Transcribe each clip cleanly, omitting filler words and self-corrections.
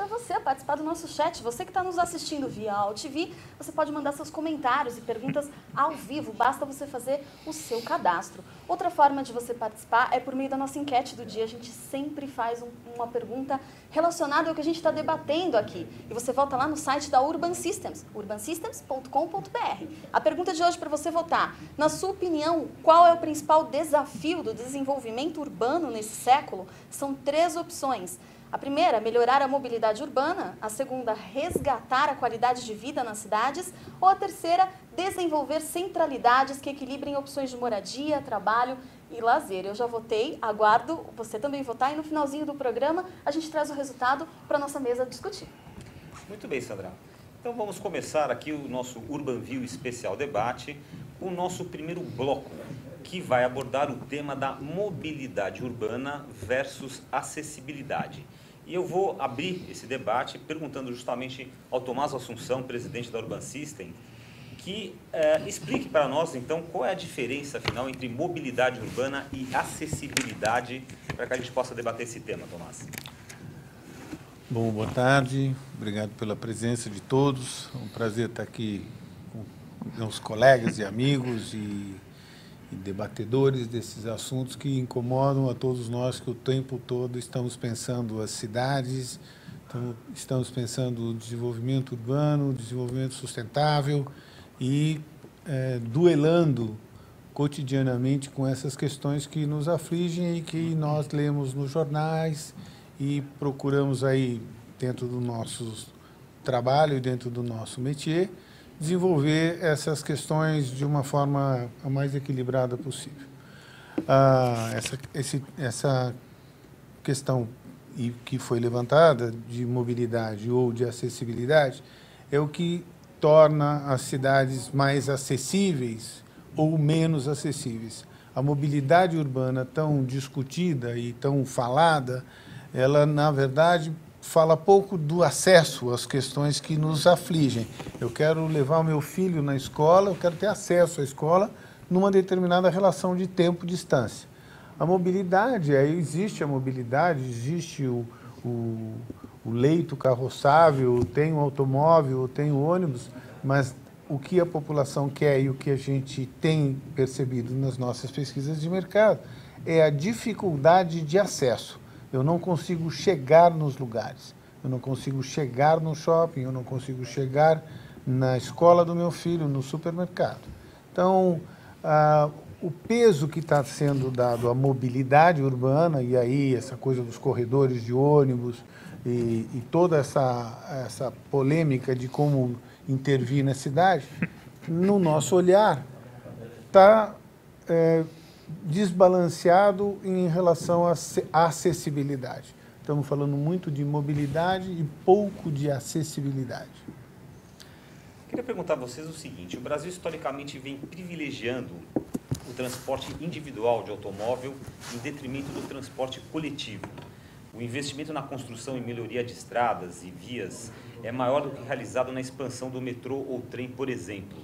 você a participar do nosso chat. Você que está nos assistindo via AllTV, você pode mandar seus comentários e perguntas ao vivo. Basta você fazer o seu cadastro. Outra forma de você participar é por meio da nossa enquete do dia. A gente sempre faz uma pergunta relacionada ao que a gente está debatendo aqui. E você volta lá no site da Urban Systems, urbansystems.com.br. A pergunta de hoje para você votar: na sua opinião, qual é o principal desafio do desenvolvimento urbano nesse século? São 3 opções. A primeira, melhorar a mobilidade urbana. A segunda, resgatar a qualidade de vida nas cidades. Ou a terceira, desenvolver centralidades que equilibrem opções de moradia, trabalho e lazer. Eu já votei, aguardo você também votar e no finalzinho do programa a gente traz o resultado para a nossa mesa discutir. Muito bem, Sandra. Então vamos começar aqui o nosso Urban View Especial Debate, o nosso primeiro bloco, que vai abordar o tema da mobilidade urbana versus acessibilidade. E eu vou abrir esse debate perguntando justamente ao Tomás Assunção, presidente da Urban System, que explique para nós, então, qual é a diferença, afinal, entre mobilidade urbana e acessibilidade, para que a gente possa debater esse tema, Tomás. Bom, boa tarde, obrigado pela presença de todos. É um prazer estar aqui com meus colegas e amigos e debatedores desses assuntos que incomodam a todos nós, que o tempo todo estamos pensando as cidades, estamos pensando o desenvolvimento urbano, o desenvolvimento sustentável e duelando cotidianamente com essas questões que nos afligem e que nós lemos nos jornais e procuramos aí, dentro do nosso trabalho e dentro do nosso métier, desenvolver essas questões de uma forma a mais equilibrada possível. Essa questão que foi levantada de mobilidade ou de acessibilidade é o que torna as cidades mais acessíveis ou menos acessíveis. A mobilidade urbana tão discutida e tão falada, ela, na verdade, fala pouco do acesso às questões que nos afligem. Eu quero levar o meu filho na escola, eu quero ter acesso à escola numa determinada relação de tempo e distância. A mobilidade, aí existe a mobilidade, existe o leito carroçável, tem o automóvel, tem o ônibus, mas o que a população quer e o que a gente tem percebido nas nossas pesquisas de mercado é a dificuldade de acesso. Eu não consigo chegar nos lugares, eu não consigo chegar no shopping, eu não consigo chegar na escola do meu filho, no supermercado. Então, o peso que está sendo dado à mobilidade urbana, e aí essa coisa dos corredores de ônibus e toda essa polêmica de como intervir na cidade, no nosso olhar, está desbalanceado em relação à acessibilidade. Estamos falando muito de mobilidade e pouco de acessibilidade. Queria perguntar a vocês o seguinte: o Brasil historicamente vem privilegiando o transporte individual de automóvel em detrimento do transporte coletivo. O investimento na construção e melhoria de estradas e vias é maior do que realizado na expansão do metrô ou trem, por exemplo.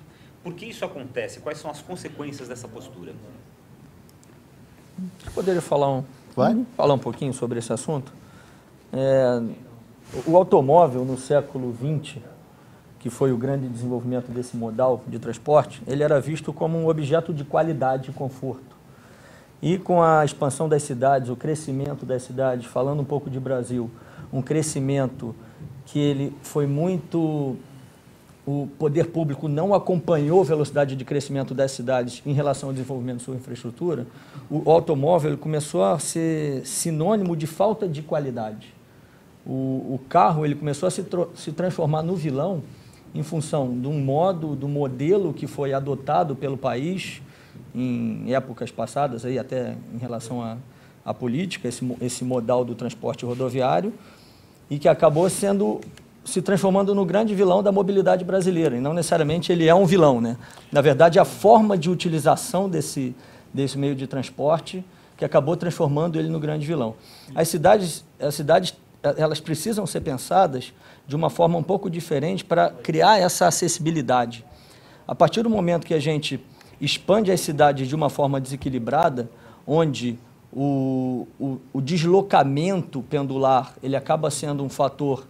Por que isso acontece? Quais são as consequências dessa postura? Você poderia falar um pouquinho sobre esse assunto? O automóvel no século XX, que foi o grande desenvolvimento desse modal de transporte, ele era visto como um objeto de qualidade e conforto. E com a expansão das cidades, o crescimento das cidades, falando um pouco de Brasil, um crescimento que ele foi muito... O poder público não acompanhou a velocidade de crescimento das cidades em relação ao desenvolvimento de sua infraestrutura, o automóvel começou a ser sinônimo de falta de qualidade. O carro ele começou a se transformar no vilão em função do modelo que foi adotado pelo país em épocas passadas, aí até em relação à política, esse modal do transporte rodoviário, e que acabou se transformando no grande vilão da mobilidade brasileira. E não necessariamente ele é um vilão, né? Na verdade, a forma de utilização desse meio de transporte que acabou transformando ele no grande vilão. As cidades elas precisam ser pensadas de uma forma um pouco diferente para criar essa acessibilidade. A partir do momento que a gente expande as cidades de uma forma desequilibrada, onde o deslocamento pendular ele acaba sendo um fator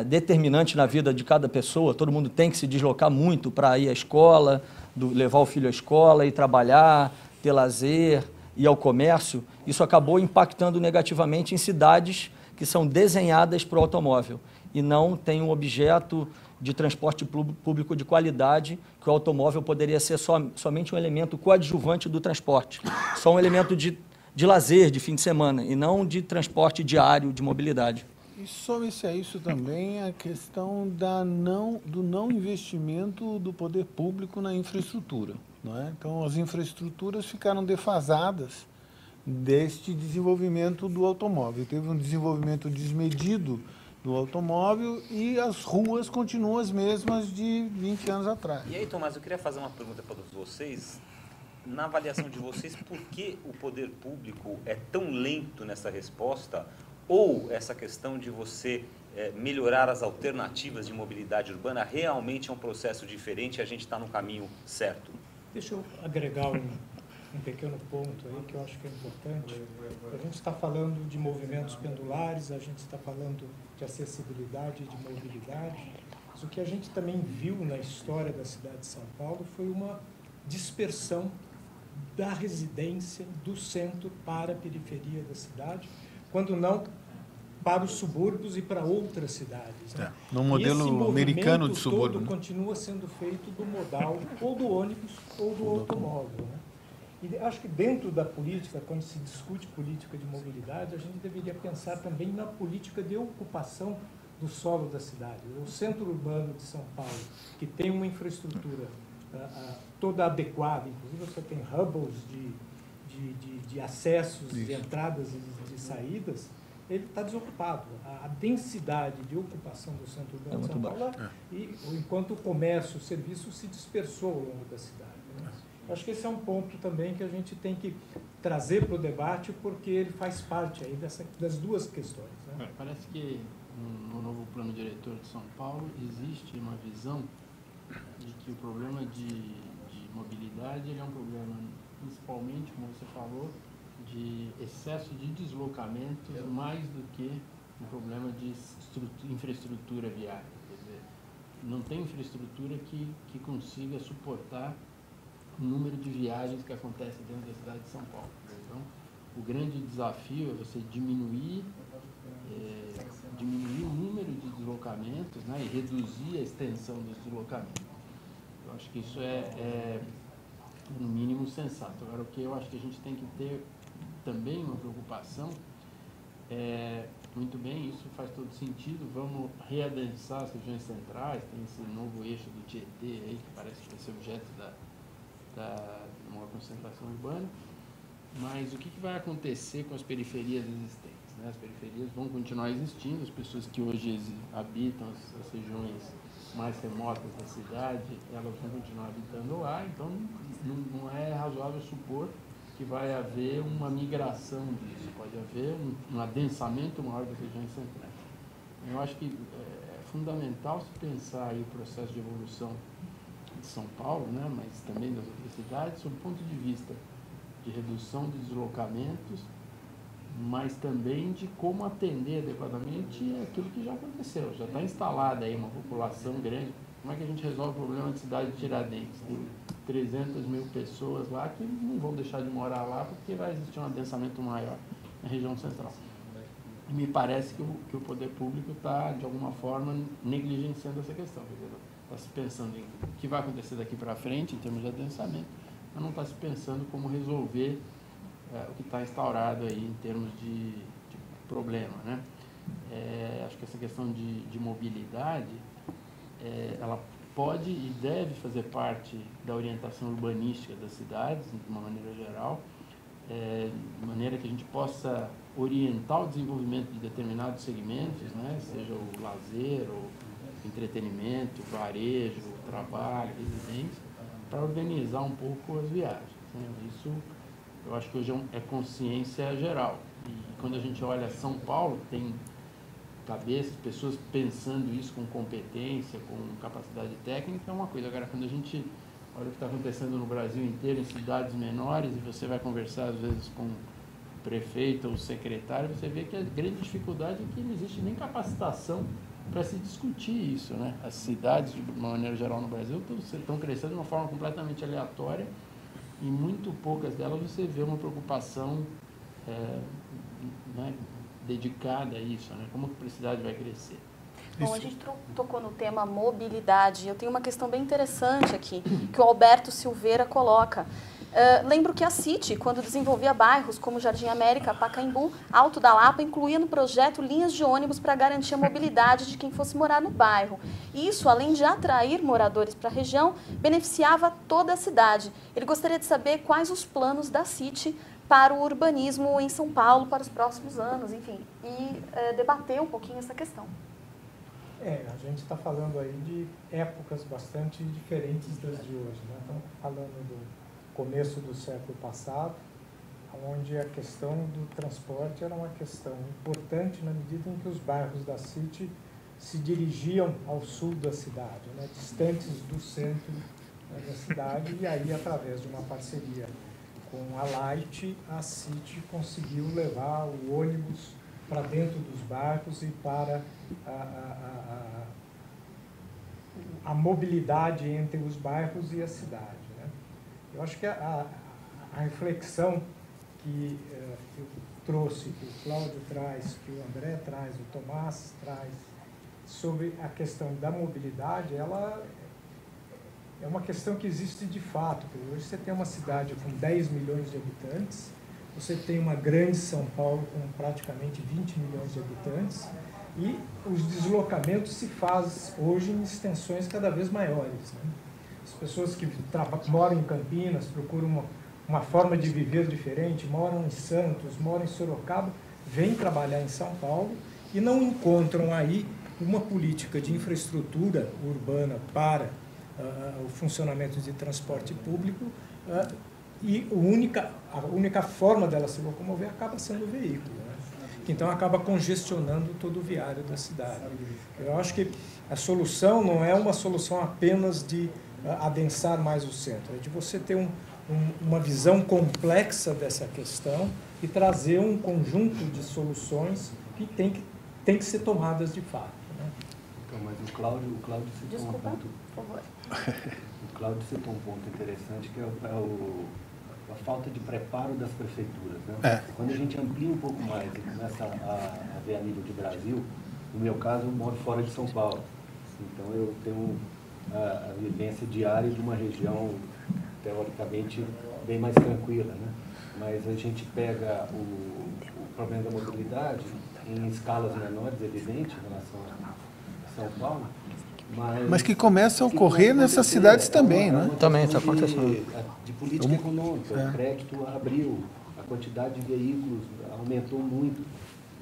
determinante na vida de cada pessoa. Todo mundo tem que se deslocar muito para ir à escola, levar o filho à escola, ir trabalhar, ter lazer, ir ao comércio. Isso acabou impactando negativamente em cidades que são desenhadas para o automóvel e não tem um objeto de transporte público de qualidade, que o automóvel poderia ser somente um elemento coadjuvante do transporte, só um elemento de lazer, de fim de semana, e não de transporte diário, de mobilidade. E some-se a isso também a questão do não investimento do poder público na infraestrutura, não é? Então, as infraestruturas ficaram defasadas deste desenvolvimento do automóvel. Teve um desenvolvimento desmedido do automóvel e as ruas continuam as mesmas de 20 anos atrás. E aí, Tomás, eu queria fazer uma pergunta para todos vocês. Na avaliação de vocês, por que o poder público é tão lento nessa resposta? Ou essa questão de você melhorar as alternativas de mobilidade urbana realmente é um processo diferente e a gente está no caminho certo? Deixa eu agregar um pequeno ponto aí que eu acho que é importante. A gente está falando de movimentos pendulares, a gente está falando de acessibilidade, de mobilidade, mas o que a gente também viu na história da cidade de São Paulo foi uma dispersão da residência do centro para a periferia da cidade, quando não para os subúrbios e para outras cidades. Né? No modelo americano de subúrbio. Todo continua sendo feito do modal ou do ônibus ou do automóvel. Né? E acho que dentro da política, quando se discute política de mobilidade, a gente deveria pensar também na política de ocupação do solo da cidade. O centro urbano de São Paulo, que tem uma infraestrutura toda adequada, inclusive você tem hubs de acessos, de entradas e de saídas, ele está desocupado. A densidade de ocupação do centro urbano de São Paulo, enquanto o comércio, o serviço se dispersou ao longo da cidade. Né? Acho que esse é um ponto também que a gente tem que trazer para o debate, porque ele faz parte aí das duas questões. Né? Parece que no novo plano diretor de São Paulo existe uma visão de que o problema de mobilidade ele é um problema, principalmente, como você falou, de excesso de deslocamentos, mais do que um problema de infraestrutura viária. Quer dizer, não tem infraestrutura que consiga suportar o número de viagens que acontecem dentro da cidade de São Paulo. Então, o grande desafio é você diminuir o número de deslocamentos, né, e reduzir a extensão dos deslocamentos. Eu acho que isso é no mínimo sensato. Agora, o que eu acho que a gente tem que ter também uma preocupação muito bem, isso faz todo sentido, vamos readensar as regiões centrais, tem esse novo eixo do Tietê aí, que parece que vai ser objeto da maior concentração urbana, mas o que vai acontecer com as periferias existentes? Né? As periferias vão continuar existindo, as pessoas que hoje habitam as regiões mais remotas da cidade, elas vão continuar habitando lá, então não é razoável supor que vai haver uma migração disso, pode haver um adensamento maior das regiões centrais. Eu acho que é fundamental se pensar aí o processo de evolução de São Paulo, né, mas também das outras cidades, sob o ponto de vista de redução de deslocamentos, mas também de como atender adequadamente aquilo que já aconteceu. Já está instalada aí uma população grande. Como é que a gente resolve o problema da cidade de Tiradentes? Tem 300 mil pessoas lá que não vão deixar de morar lá porque vai existir um adensamento maior na região central. E me parece que o poder público está, de alguma forma, negligenciando essa questão. Está se pensando em o que vai acontecer daqui para frente, em termos de adensamento, mas não está se pensando como resolver o que está instaurado aí em termos de problema. Né? Acho que essa questão de mobilidade, ela pode e deve fazer parte da orientação urbanística das cidades, de uma maneira geral, de maneira que a gente possa orientar o desenvolvimento de determinados segmentos, né? Seja o lazer, o entretenimento, o varejo, o trabalho, a residência, para organizar um pouco as viagens. Né? Isso eu acho que hoje é consciência geral. E quando a gente olha São Paulo, tem cabeças, pessoas pensando isso com competência, com capacidade técnica, é uma coisa. Agora, quando a gente olha o que está acontecendo no Brasil inteiro, em cidades menores, e você vai conversar, às vezes, com o prefeito ou o secretário, você vê que a grande dificuldade é que não existe nem capacitação para se discutir isso, né? As cidades, de uma maneira geral, no Brasil estão crescendo de uma forma completamente aleatória e muito poucas delas você vê uma preocupação né, dedicada a isso, né? Como que a cidade vai crescer. Bom, a gente tocou no tema mobilidade. Eu tenho uma questão bem interessante aqui, que o Alberto Silveira coloca. Lembro que a City, quando desenvolvia bairros como Jardim América, Pacaembu, Alto da Lapa, incluía no projeto linhas de ônibus para garantir a mobilidade de quem fosse morar no bairro. Isso, além de atrair moradores para a região, beneficiava toda a cidade. Ele gostaria de saber quais os planos da City para o urbanismo em São Paulo para os próximos anos, enfim, e debater um pouquinho essa questão. A gente está falando aí de épocas bastante diferentes das de hoje, né? Estamos falando do começo do século passado, onde a questão do transporte era uma questão importante na medida em que os bairros da City se dirigiam ao sul da cidade, né? Distantes do centro, né, da cidade, e aí, através de uma parceria com a Light, a City conseguiu levar o ônibus para dentro dos bairros e para a mobilidade entre os bairros e a cidade, né? Eu acho que a reflexão que eu trouxe, que o Cláudio traz, que o André traz, o Tomás traz, sobre a questão da mobilidade, ela é uma questão que existe de fato. Hoje você tem uma cidade com 10 milhões de habitantes, você tem uma grande São Paulo com praticamente 20 milhões de habitantes e os deslocamentos se fazem hoje em extensões cada vez maiores, né? As pessoas que moram em Campinas, procuram uma forma de viver diferente, moram em Santos, moram em Sorocaba, vêm trabalhar em São Paulo e não encontram aí uma política de infraestrutura urbana para o funcionamento de transporte público e a única forma dela se locomover acaba sendo o veículo, né? Então acaba congestionando todo o viário da cidade. Eu acho que a solução não é uma solução apenas de adensar mais o centro, é de você ter uma visão complexa dessa questão e trazer um conjunto de soluções que tem que ser tomadas de fato, né? Então, mas o Cláudio citou Desculpa, um ponto. por favor. O Cláudio citou um ponto interessante, que é a falta de preparo das prefeituras, né? Quando a gente amplia um pouco mais e começa a ver a nível de Brasil, no meu caso, eu moro fora de São Paulo. Então, eu tenho a vivência diária de uma região, teoricamente, bem mais tranquila, né? Mas a gente pega o problema da mobilidade em escalas menores, evidente, em relação a São Paulo, mas que começa a ocorrer nessas cidades também, né? Também está acontecendo. De política econômica, o crédito abriu, a quantidade de veículos aumentou muito,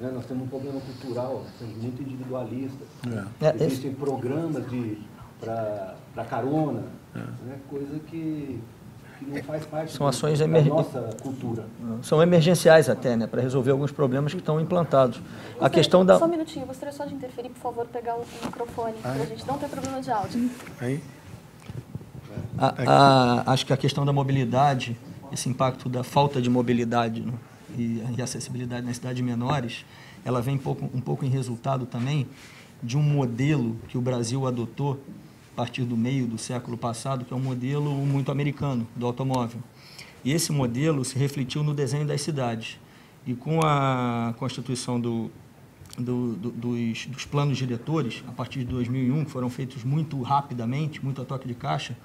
né? Nós temos um problema cultural, somos muito individualistas. Existem programas para carona, né? Coisa que não faz parte São ações da nossa cultura. São emergenciais até, né, para resolver alguns problemas que estão implantados. A questão da... Só um minutinho, gostaria só de interferir, por favor, pegar o microfone, para a gente não ter problema de áudio. Aí. Acho que a questão da mobilidade, esse impacto da falta de mobilidade, né, e acessibilidade nas cidades menores, ela vem um pouco em resultado também de um modelo que o Brasil adotou a partir do meio do século passado, que é um modelo muito americano, do automóvel. E esse modelo se refletiu no desenho das cidades. E com a constituição dos planos diretores, a partir de 2001, que foram feitos muito rapidamente, muito a toque de caixa,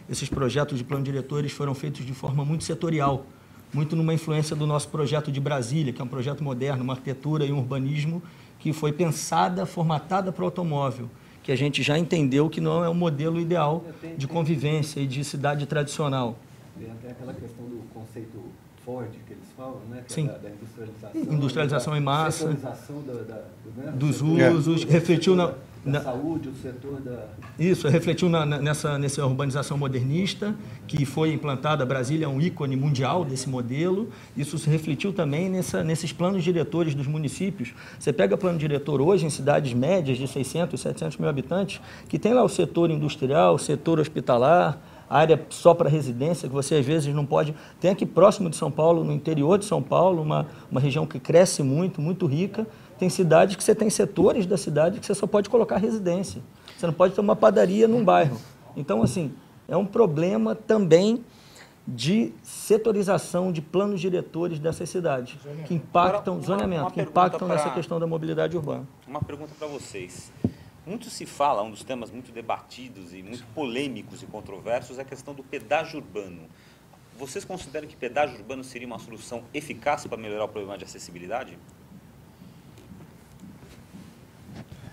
esses projetos de planos diretores foram feitos de forma muito setorial, muito numa influência do nosso projeto de Brasília, que é um projeto moderno, uma arquitetura e um urbanismo que foi pensada, formatada para o automóvel, que a gente já entendeu que não é um modelo ideal de convivência e de cidade tradicional. Tem até aquela questão do conceito Ford, que eles falam, né? Que Sim. É da industrialização. Industrialização em massa. Setorização né? Dos usos, refletiu da saúde, o setor da... Isso, refletiu nessa urbanização modernista, que foi implantada. Brasília é um ícone mundial desse modelo. Isso se refletiu também nesses planos diretores dos municípios. Você pega plano diretor hoje em cidades médias de 600, 700 mil habitantes, que tem lá o setor industrial, o setor hospitalar, área só para residência, que você às vezes não pode... Tem aqui próximo de São Paulo, no interior de São Paulo, uma região que cresce muito, muito rica, Tem cidades que você tem setores da cidade que você só pode colocar residência. Você não pode ter uma padaria num bairro. Então, assim, é um problema também de setorização de planos diretores dessas cidades, que impactam, zoneamento, que impactam nessa questão da mobilidade urbana. Uma pergunta para vocês. Muito se fala, um dos temas muito debatidos e muito polêmicos e controversos é a questão do pedágio urbano. Vocês consideram que pedágio urbano seria uma solução eficaz para melhorar o problema de acessibilidade?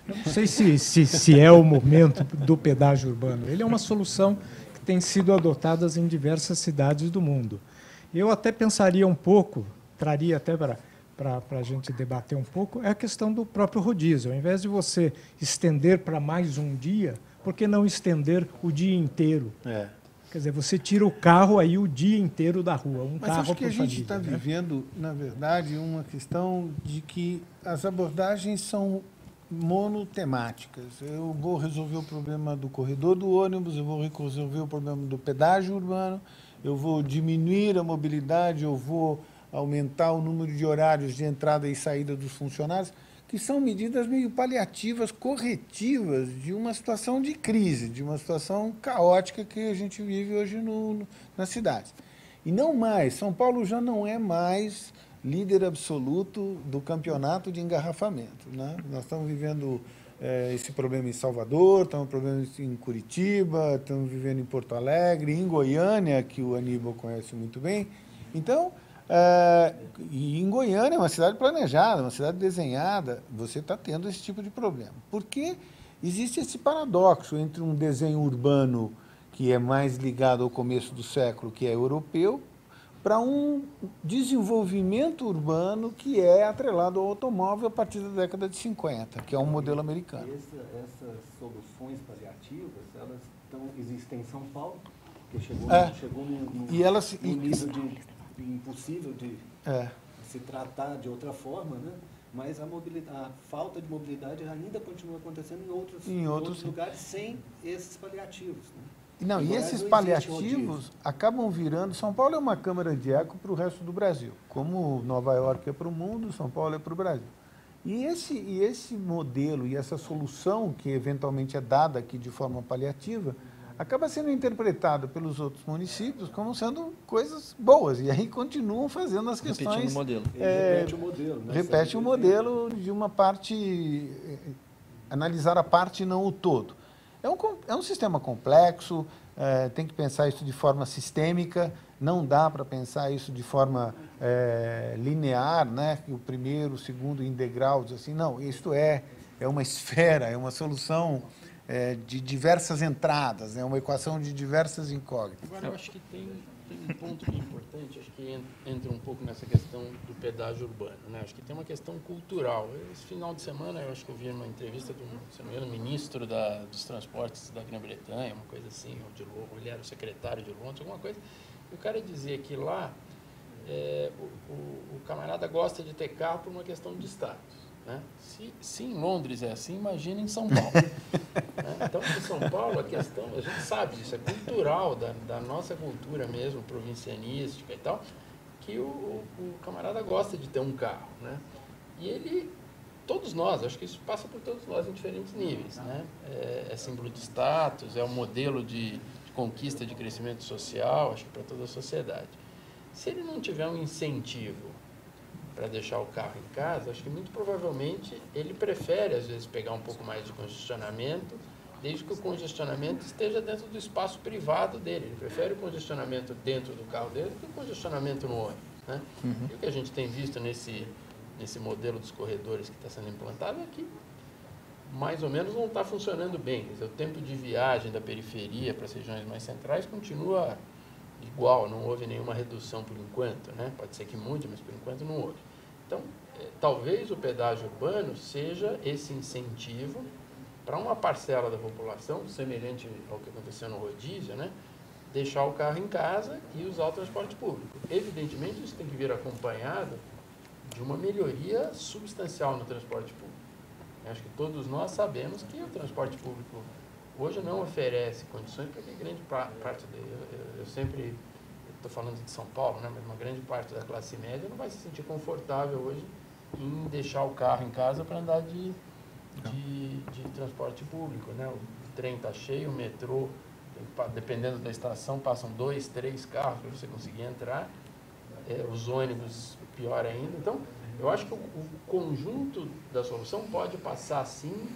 Eu não sei se é o momento do pedágio urbano. Ele é uma solução que tem sido adotada em diversas cidades do mundo. Eu até pensaria um pouco, traria até para a gente debater um pouco, é a questão do próprio rodízio. Ao invés de você estender para mais um dia, por que não estender o dia inteiro? Quer dizer, você tira o carro aí o dia inteiro da rua, Mas carro acho que por a gente está família, né? vivendo, na verdade, uma questão de que as abordagens são monotemáticas. Eu vou resolver o problema do corredor do ônibus, eu vou resolver o problema do pedágio urbano, eu vou diminuir a mobilidade, eu vou aumentar o número de horários de entrada e saída dos funcionários, que são medidas meio paliativas, corretivas de uma situação de crise, de uma situação caótica que a gente vive hoje nas cidades. E não mais, São Paulo já não é mais líder absoluto do campeonato de engarrafamento, né? Nós estamos vivendo esse problema em Salvador, estamos problema em Curitiba, estamos vivendo em Porto Alegre, em Goiânia, que o Aníbal conhece muito bem. Então, e em Goiânia é uma cidade planejada, uma cidade desenhada, você está tendo esse tipo de problema. Porque existe esse paradoxo entre um desenho urbano que é mais ligado ao começo do século, que é europeu, para um desenvolvimento urbano que é atrelado ao automóvel a partir da década de 50, que é um modelo americano. Essas soluções paliativas, elas existem em São Paulo, porque chegou num nível de impossível de se tratar de outra forma, né? Mas a falta de mobilidade ainda continua acontecendo em outros lugares sem esses paliativos, né? Não, e esses paliativos acabam virando... São Paulo é uma câmara de eco para o resto do Brasil. Como Nova York é para o mundo, São Paulo é para o Brasil. E esse modelo e essa solução que eventualmente é dada aqui de forma paliativa acaba sendo interpretada pelos outros municípios como sendo coisas boas. E aí continuam fazendo as questões... Repetindo o modelo. Repete o modelo, né? Repete o modelo de uma parte... Analisar a parte e não o todo. É um sistema complexo, tem que pensar isso de forma sistêmica, não dá para pensar isso de forma linear, né? O primeiro, o segundo em degraus, assim, não, isto é uma esfera, é uma solução de diversas entradas, é uma equação de diversas incógnitas. Agora, eu acho que tem um ponto bem importante, acho que entra um pouco nessa questão do pedágio urbano, né? Acho que tem uma questão cultural. Esse final de semana, eu acho que eu vi uma entrevista do, se não me engano, ministro dos transportes da Grã-Bretanha, uma coisa assim, ou ele era o secretário de Londres, alguma coisa, e o cara dizia que lá o camarada gosta de ter carro por uma questão de status. Né? Se em Londres é assim, imagina em São Paulo. Né? Então, em São Paulo, a questão, a gente sabe disso, é cultural, da nossa cultura mesmo, provincianística e tal, que o camarada gosta de ter um carro. Né? E ele, todos nós, acho que isso passa por todos nós em diferentes níveis. Né? É símbolo de status, é um modelo de conquista de crescimento social, acho que para toda a sociedade. Se ele não tiver um incentivo para deixar o carro em casa, acho que muito provavelmente ele prefere, às vezes, pegar um pouco mais de congestionamento, desde que o congestionamento esteja dentro do espaço privado dele. Ele prefere o congestionamento dentro do carro dele do que o congestionamento no ônibus. Né? E o que a gente tem visto nesse modelo dos corredores que está sendo implantado é que, mais ou menos, não está funcionando bem. Quer dizer, o tempo de viagem da periferia para as regiões mais centrais continua igual, não houve nenhuma redução por enquanto, né? Pode ser que mude, mas por enquanto não houve. Então, talvez o pedágio urbano seja esse incentivo para uma parcela da população, semelhante ao que aconteceu no rodízio, né? Deixar o carro em casa e usar o transporte público. Evidentemente, isso tem que vir acompanhado de uma melhoria substancial no transporte público. Eu acho que todos nós sabemos que o transporte público hoje não oferece condições para que grande parte dele, eu sempre estou falando de São Paulo, né, mas uma grande parte da classe média não vai se sentir confortável hoje em deixar o carro em casa para andar de transporte público, né? O trem está cheio, o metrô, dependendo da estação, passam 2, 3 carros para você conseguir entrar, os ônibus, pior ainda. Então, eu acho que o conjunto da solução pode passar, sim,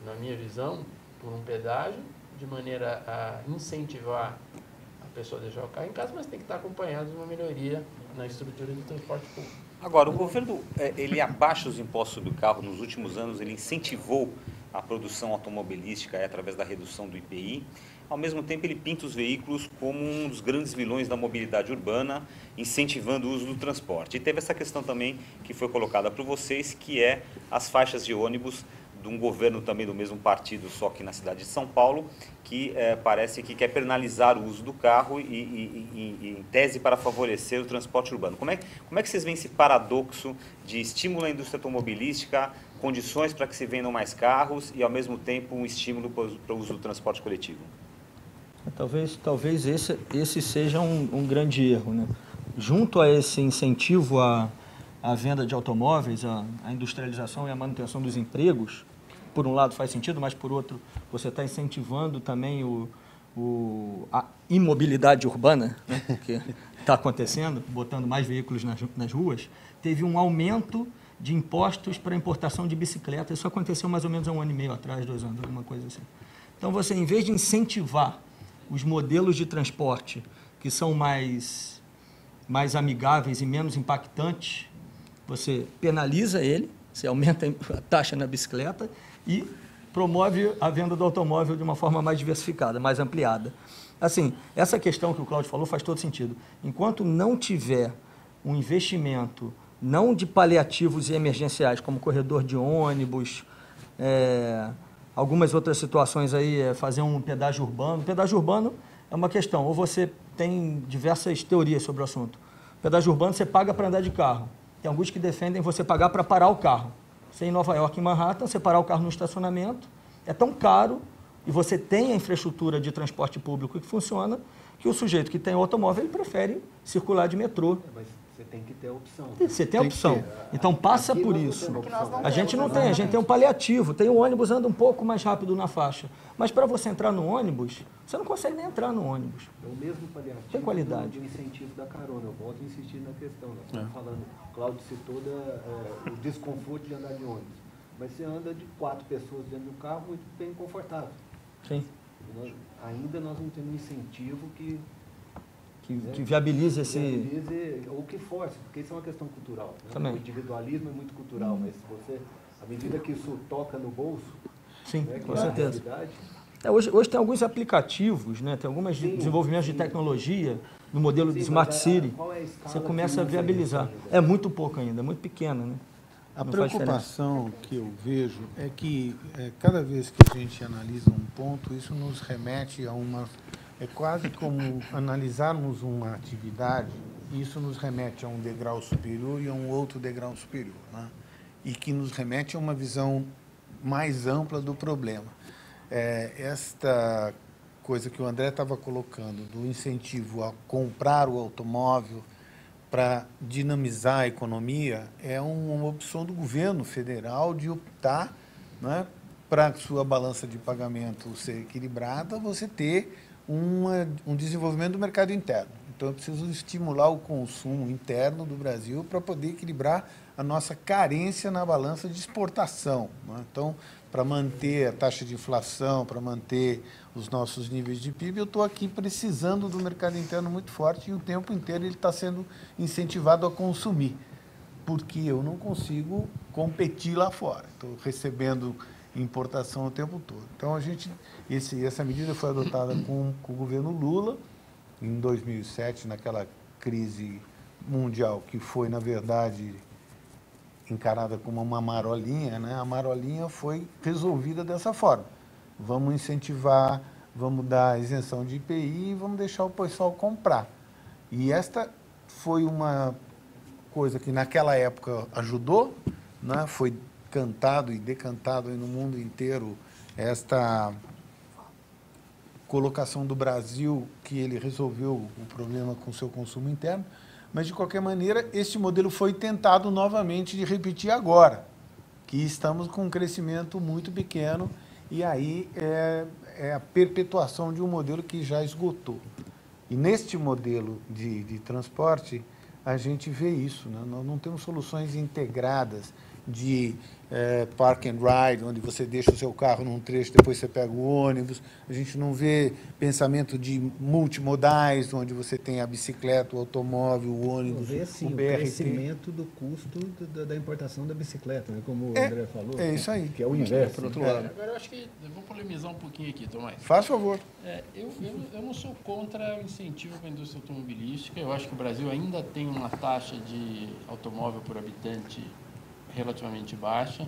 na minha visão, por um pedágio, de maneira a incentivar a pessoa a deixar o carro em casa, mas tem que estar acompanhado de uma melhoria na estrutura do transporte público. Agora, o governo, ele abaixa os impostos do carro. Nos últimos anos, ele incentivou a produção automobilística através da redução do IPI. Ao mesmo tempo, ele pinta os veículos como um dos grandes vilões da mobilidade urbana, incentivando o uso do transporte. E teve essa questão também que foi colocada para vocês, que é as faixas de ônibus de um governo também do mesmo partido, só que na cidade de São Paulo, que parece que quer penalizar o uso do carro e em tese para favorecer o transporte urbano. Como é que vocês veem esse paradoxo de estímulo à indústria automobilística, condições para que se vendam mais carros e, ao mesmo tempo, um estímulo para o uso do transporte coletivo? Talvez esse seja um grande erro, né? Junto a esse incentivo à venda de automóveis, à industrialização e à manutenção dos empregos, por um lado faz sentido, mas por outro você está incentivando também a imobilidade urbana, né, que está acontecendo, botando mais veículos nas ruas. Teve um aumento de impostos para importação de bicicletas. Isso aconteceu mais ou menos há 1 ano e meio atrás, 2 anos, alguma coisa assim. Então você, em vez de incentivar os modelos de transporte que são mais amigáveis e menos impactantes, você penaliza ele, você aumenta a taxa na bicicleta e promove a venda do automóvel de uma forma mais diversificada, mais ampliada. Assim, essa questão que o Cláudio falou faz todo sentido. Enquanto não tiver um investimento, não de paliativos e emergenciais, como corredor de ônibus, algumas outras situações aí, fazer um pedágio urbano. O pedágio urbano é uma questão, ou você tem diversas teorias sobre o assunto. O pedágio urbano você paga para andar de carro. Tem alguns que defendem você pagar para parar o carro. Você em Nova York, em Manhattan, você parar o carro no estacionamento, é tão caro, e você tem a infraestrutura de transporte público que funciona, que o sujeito que tem o automóvel, ele prefere circular de metrô. Mas você tem que ter a opção. Você tem a opção. Então passa Aqui por nós não isso. temos opção. A gente não tem, a gente tem um paliativo. Tem o ônibus anda um pouco mais rápido na faixa. Mas para você entrar no ônibus, você não consegue nem entrar no ônibus. É o mesmo paliativo Tem qualidade. do incentivo da carona. Eu volto a insistir na questão. Nós estamos falando, o Cláudio citou o desconforto de andar de ônibus. Mas você anda de 4 pessoas dentro do carro muito bem confortável. Sim. Ainda nós não temos um incentivo que viabilize esse... ou que force, porque isso é uma questão cultural. Né? Também. O individualismo é muito cultural, mas à medida que isso toca no bolso, sim, né, com certeza. Hoje tem alguns aplicativos, né? Tem alguns desenvolvimentos de tecnologia no modelo de Smart City. Você começa a viabilizar. É muito pouco ainda, é muito pequena, né? A preocupação que eu vejo é que cada vez que a gente analisa um ponto, isso nos remete a uma... É quase como analisarmos uma atividade, e isso nos remete a um degrau superior e a um outro degrau superior, né? E que nos remete a uma visão mais ampla do problema. Esta coisa que o André estava colocando, do incentivo a comprar o automóvel para dinamizar a economia, é uma opção do governo federal de optar, né, para a sua balança de pagamento ser equilibrada, você ter um desenvolvimento do mercado interno. Então, é preciso estimular o consumo interno do Brasil para poder equilibrar a nossa carência na balança de exportação, né? Então, para manter a taxa de inflação, para manter os nossos níveis de PIB, eu estou aqui precisando do mercado interno muito forte e o tempo inteiro ele está sendo incentivado a consumir, porque eu não consigo competir lá fora. Estou recebendo importação o tempo todo. Então, essa medida foi adotada com o governo Lula, em 2007, naquela crise mundial, que foi, na verdade, encarada como uma marolinha, né? A marolinha foi resolvida dessa forma. Vamos incentivar, vamos dar isenção de IPI e vamos deixar o pessoal comprar. E esta foi uma coisa que, naquela época, ajudou, né? Foi cantado e decantado aí no mundo inteiro esta colocação do Brasil, que ele resolveu o problema com o seu consumo interno, mas, de qualquer maneira, este modelo foi tentado novamente de repetir agora, que estamos com um crescimento muito pequeno, e aí é a perpetuação de um modelo que já esgotou. E neste modelo de transporte, a gente vê isso, né? Nós não temos soluções integradas de park and ride, onde você deixa o seu carro num trecho, depois você pega o ônibus. A gente não vê pensamento de multimodais, onde você tem a bicicleta, o automóvel, o ônibus, vê, sim, o BRT. O crescimento do custo da importação da bicicleta, né? Como o André falou. É isso aí. Que é o inverso. Por outro lado. Agora, eu acho que eu vou polemizar um pouquinho aqui, Tomás. Faz favor. Eu não sou contra o incentivo para a indústria automobilística. Eu acho que o Brasil ainda tem uma taxa de automóvel por habitante relativamente baixa.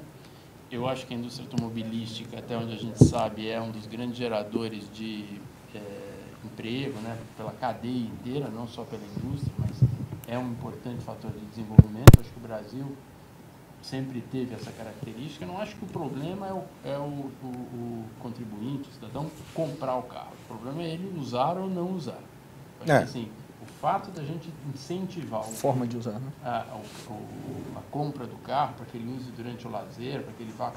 Eu acho que a indústria automobilística, até onde a gente sabe, é um dos grandes geradores de emprego, né, pela cadeia inteira, não só pela indústria, mas é um importante fator de desenvolvimento. Eu acho que o Brasil sempre teve essa característica. Eu não acho que o problema é o contribuinte, o cidadão, comprar o carro. O problema é ele usar ou não usar. Eu acho que, assim, o fato da gente incentivar Forma de usar, né? a compra do carro para que ele use durante o lazer, para que ele vá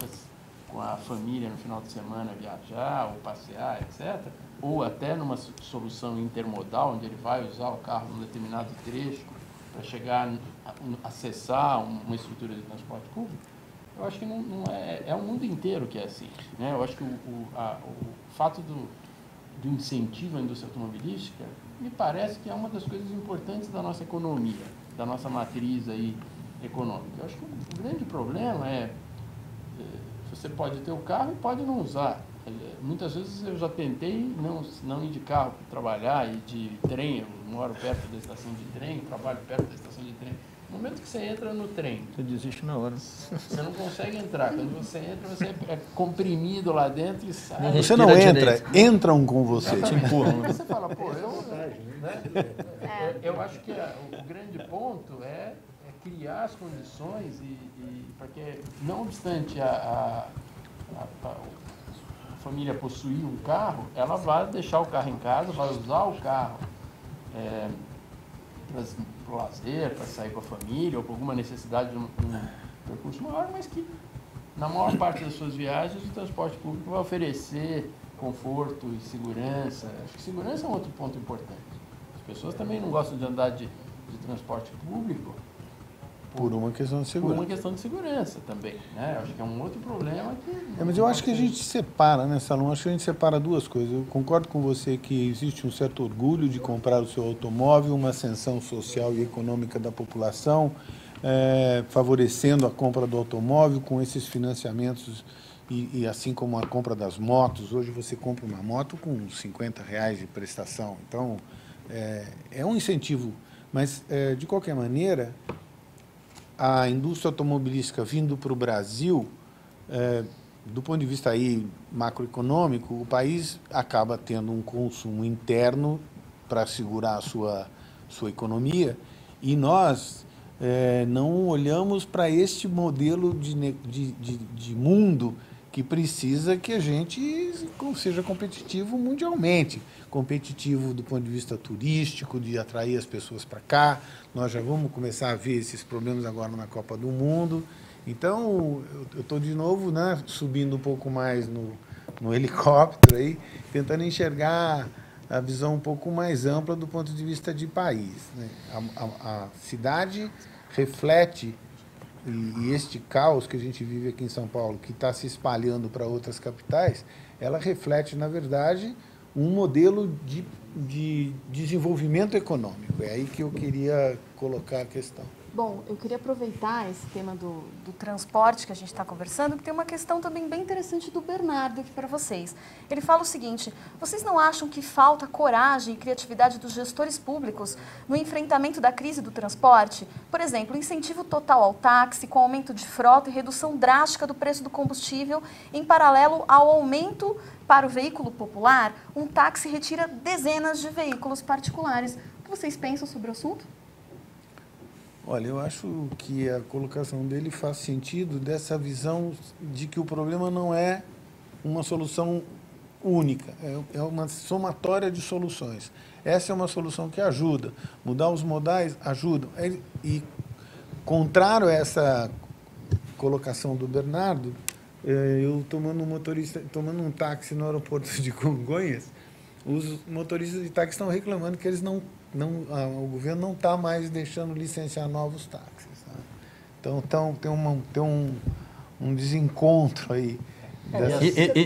com a família no final de semana viajar ou passear, etc. Ou até numa solução intermodal, onde ele vai usar o carro num determinado trecho para chegar a acessar uma estrutura de transporte público. Eu acho que não é o mundo inteiro que é assim, né? Eu acho que o fato do incentivo à indústria automobilística me parece que é uma das coisas importantes da nossa economia, da nossa matriz aí econômica. Eu acho que o grande problema você pode ter o carro e pode não usar. Muitas vezes eu já tentei não ir de carro para trabalhar e de trem. Eu moro perto da estação de trem, trabalho perto da estação de trem. No momento que você entra no trem, Você desiste na hora. você não consegue entrar. Quando você entra, você é comprimido lá dentro e sai. Você não entra, entram com você. Te empurram, né? Você fala, pô, eu acho que o grande ponto é criar as condições para que, não obstante a família possuir um carro, ela vai deixar o carro em casa, vai usar o carro para o lazer, para sair com a família, ou por alguma necessidade de um percurso maior, mas que, na maior parte das suas viagens, o transporte público vai oferecer conforto e segurança. Acho que segurança é um outro ponto importante. As pessoas também não gostam de andar de transporte público Por uma questão de por segurança. uma questão de segurança também, né? Acho que é um outro problema que... Mas eu acho que a gente separa, né, Salom? Acho que a gente separa duas coisas. Eu concordo com você que existe um certo orgulho de comprar o seu automóvel, uma ascensão social e econômica da população, favorecendo a compra do automóvel com esses financiamentos e assim como a compra das motos. Hoje você compra uma moto com R$50 de prestação. Então, é um incentivo. Mas, de qualquer maneira, a indústria automobilística vindo para o Brasil, do ponto de vista aí macroeconômico, o país acaba tendo um consumo interno para segurar a sua economia, e nós não olhamos para este modelo de mundo que precisa que a gente seja competitivo mundialmente, competitivo do ponto de vista turístico, de atrair as pessoas para cá. Nós já vamos começar a ver esses problemas agora na Copa do Mundo. Então, eu estou de novo, né, subindo um pouco mais no helicóptero, aí, tentando enxergar a visão um pouco mais ampla do ponto de vista de país, né? A cidade reflete, e este caos que a gente vive aqui em São Paulo, que está se espalhando para outras capitais, ela reflete, na verdade, um modelo de desenvolvimento econômico. É aí que eu queria colocar a questão. Bom, eu queria aproveitar esse tema do transporte que a gente está conversando, porque tem uma questão também bem interessante do Bernardo aqui para vocês. Ele fala o seguinte: vocês não acham que falta coragem e criatividade dos gestores públicos no enfrentamento da crise do transporte? Por exemplo, incentivo total ao táxi, com aumento de frota e redução drástica do preço do combustível, em paralelo ao aumento para o veículo popular, um táxi retira dezenas de veículos particulares. O que vocês pensam sobre o assunto? Olha, eu acho que a colocação dele faz sentido dessa visão de que o problema não é uma solução única, é uma somatória de soluções. Essa é uma solução que ajuda. Mudar os modais ajuda. E, contrário a essa colocação do Bernardo, eu tomando um táxi no aeroporto de Congonhas, os motoristas de táxi estão reclamando que eles o governo não está mais deixando licenciar novos táxis. Tá? Então tem um desencontro aí.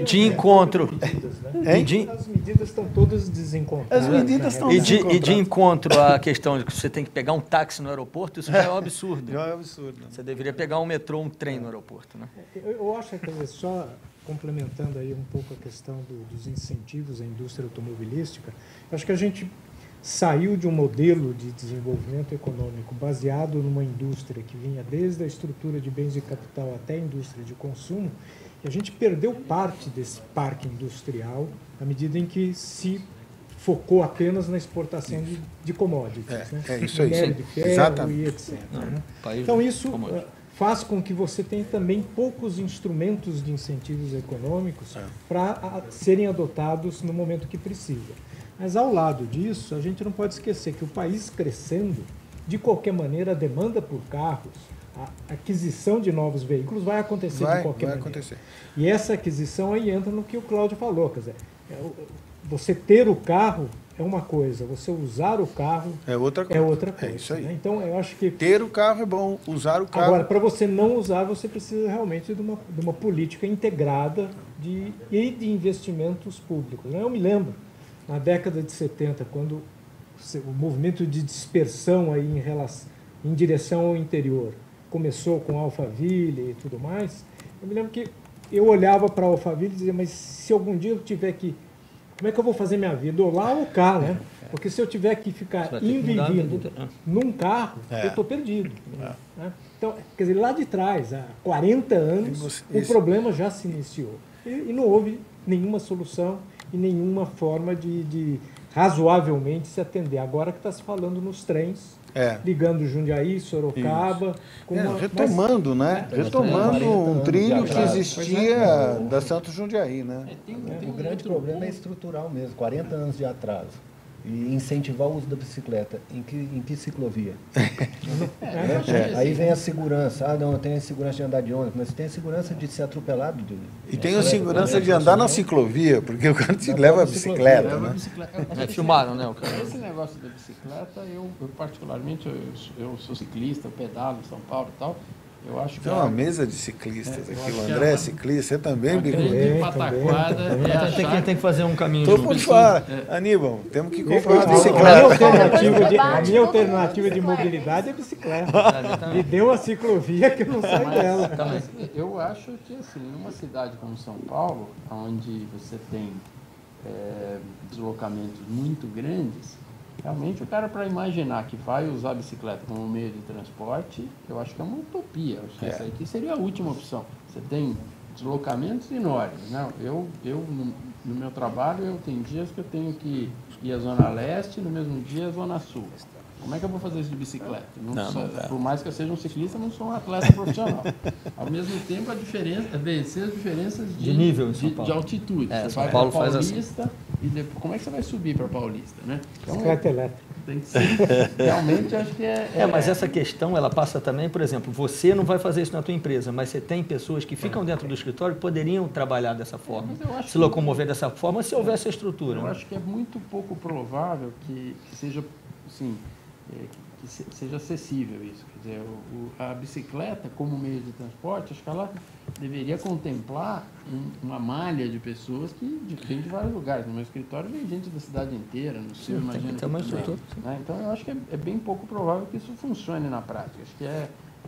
De encontro. As medidas estão todas desencontradas. As medidas estão E de encontro à questão de que você tem que pegar um táxi no aeroporto, isso já é um absurdo. Já é um absurdo. Você deveria pegar um metrô, um trem no aeroporto, né? Eu acho que, só complementando aí um pouco a questão dos incentivos à indústria automobilística, acho que a gente saiu de um modelo de desenvolvimento econômico baseado numa indústria que vinha desde a estrutura de bens de capital até a indústria de consumo, e a gente perdeu parte desse parque industrial à medida em que se focou apenas na exportação de commodities, né? Isso aí. Minério de ferro Exatamente. e etc. Né? Então isso faz com que você tenha também poucos instrumentos de incentivos econômicos para serem adotados no momento que precisa. Mas, ao lado disso, a gente não pode esquecer que o país crescendo, de qualquer maneira, a demanda por carros, a aquisição de novos veículos vai acontecer de qualquer maneira. Acontecer. E essa aquisição aí entra no que o Cláudio falou, quer dizer, você ter o carro é uma coisa, você usar o carro é outra coisa. É isso aí. Né? Então, eu acho que... Ter o carro é bom, usar o carro... Agora, para você não usar, você precisa realmente de uma política integrada e de investimentos públicos. Eu me lembro, na década de 70, quando o movimento de dispersão aí em direção ao interior começou com a Alphaville e tudo mais, eu me lembro que eu olhava para a Alphaville e dizia, mas se algum dia eu tiver que... Como é que eu vou fazer minha vida? Ou lá ou cá, né? Porque se eu tiver que ficar vindo num carro, eu estou perdido. Né? Então, quer dizer, lá de trás, há 40 anos, o problema já se iniciou. E não houve nenhuma solução e nenhuma forma de razoavelmente se atender. Agora que está se falando nos trens, ligando Jundiaí, Sorocaba... retomando, né? Retomando um trilho que existia da Santos Jundiaí, né? O grande problema é estrutural mesmo, 40 anos de atraso. E incentivar o uso da bicicleta. Em que ciclovia? Aí vem a segurança. Não, eu tenho a segurança de andar de ônibus, mas tem a segurança de ser atropelado. E tem a segurança de andar na ciclovia, porque o cara te leva a bicicleta, né? Filmaram, né? O cara. Esse negócio da bicicleta, eu particularmente, eu sou ciclista, eu pedalo em São Paulo e tal. Eu acho que tem uma mesa de ciclistas aqui. O André é ciclista, você também, Bigote? Tem que fazer um caminho. Estou por fora. Aníbal, temos que comprar uma bicicleta. A minha alternativa de mobilidade é bicicleta. E deu a ciclovia que eu não saio dela. Eu acho que, assim, numa cidade como São Paulo, onde você tem deslocamentos muito grandes, realmente o cara, para imaginar que vai usar a bicicleta como meio de transporte, eu acho que é uma utopia. Eu acho que essa aqui seria a última opção. Você tem deslocamentos enormes, né? Eu no meu trabalho, eu tenho dias que eu tenho que ir à Zona Leste, no mesmo dia à Zona Sul. Como é que eu vou fazer isso de bicicleta? Por mais que eu seja um ciclista, eu não sou um atleta profissional. Ao mesmo tempo, a diferença é vencer as diferenças de nível, de altitude. Você São vai Paulo para Paulista faz assim. E depois, como é que você vai subir para Paulista, né? Então, bicicleta elétrica. Tem que ser. Realmente, acho que mas essa questão, ela passa também, por exemplo, você não vai fazer isso na tua empresa, mas você tem pessoas que ficam dentro do escritório que poderiam trabalhar dessa forma, se locomover dessa forma, se houvesse a estrutura. Eu acho que é muito pouco provável que seja, assim, que seja acessível isso. Quer dizer, a bicicleta como meio de transporte, acho que ela deveria contemplar uma malha de pessoas que vêm de vários lugares. No meu escritório vem gente da cidade inteira, no seu, imagina. Tem que ter uma estrutura. Né? Então, eu acho que é bem pouco provável que isso funcione na prática. Acho que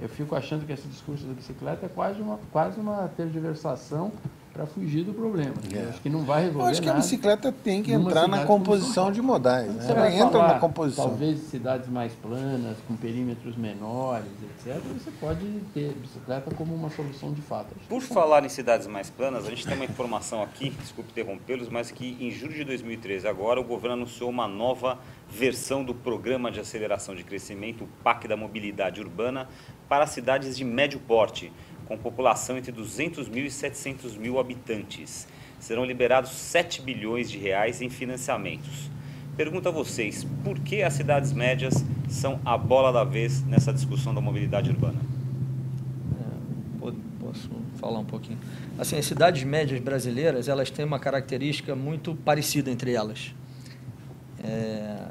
eu fico achando que esse discurso da bicicleta é quase uma tergiversação para fugir do problema. Acho que não vai resolver nada. Eu acho que a bicicleta tem que entrar na composição de modais. Né? Ela entra na composição. Talvez cidades mais planas, com perímetros menores, etc. Você pode ter bicicleta como uma solução de fato. Por falar em cidades mais planas, a gente tem uma informação aqui, desculpe interrompê-los, mas que em julho de 2013, agora, o governo anunciou uma nova versão do Programa de Aceleração de Crescimento, o PAC da Mobilidade Urbana, para cidades de médio porte, com população entre 200 mil e 700 mil habitantes. serão liberados 7 bilhões de reais em financiamentos. Pergunto a vocês, por que as cidades médias são a bola da vez nessa discussão da mobilidade urbana? Posso falar um pouquinho? Assim, as cidades médias brasileiras, elas têm uma característica muito parecida entre elas.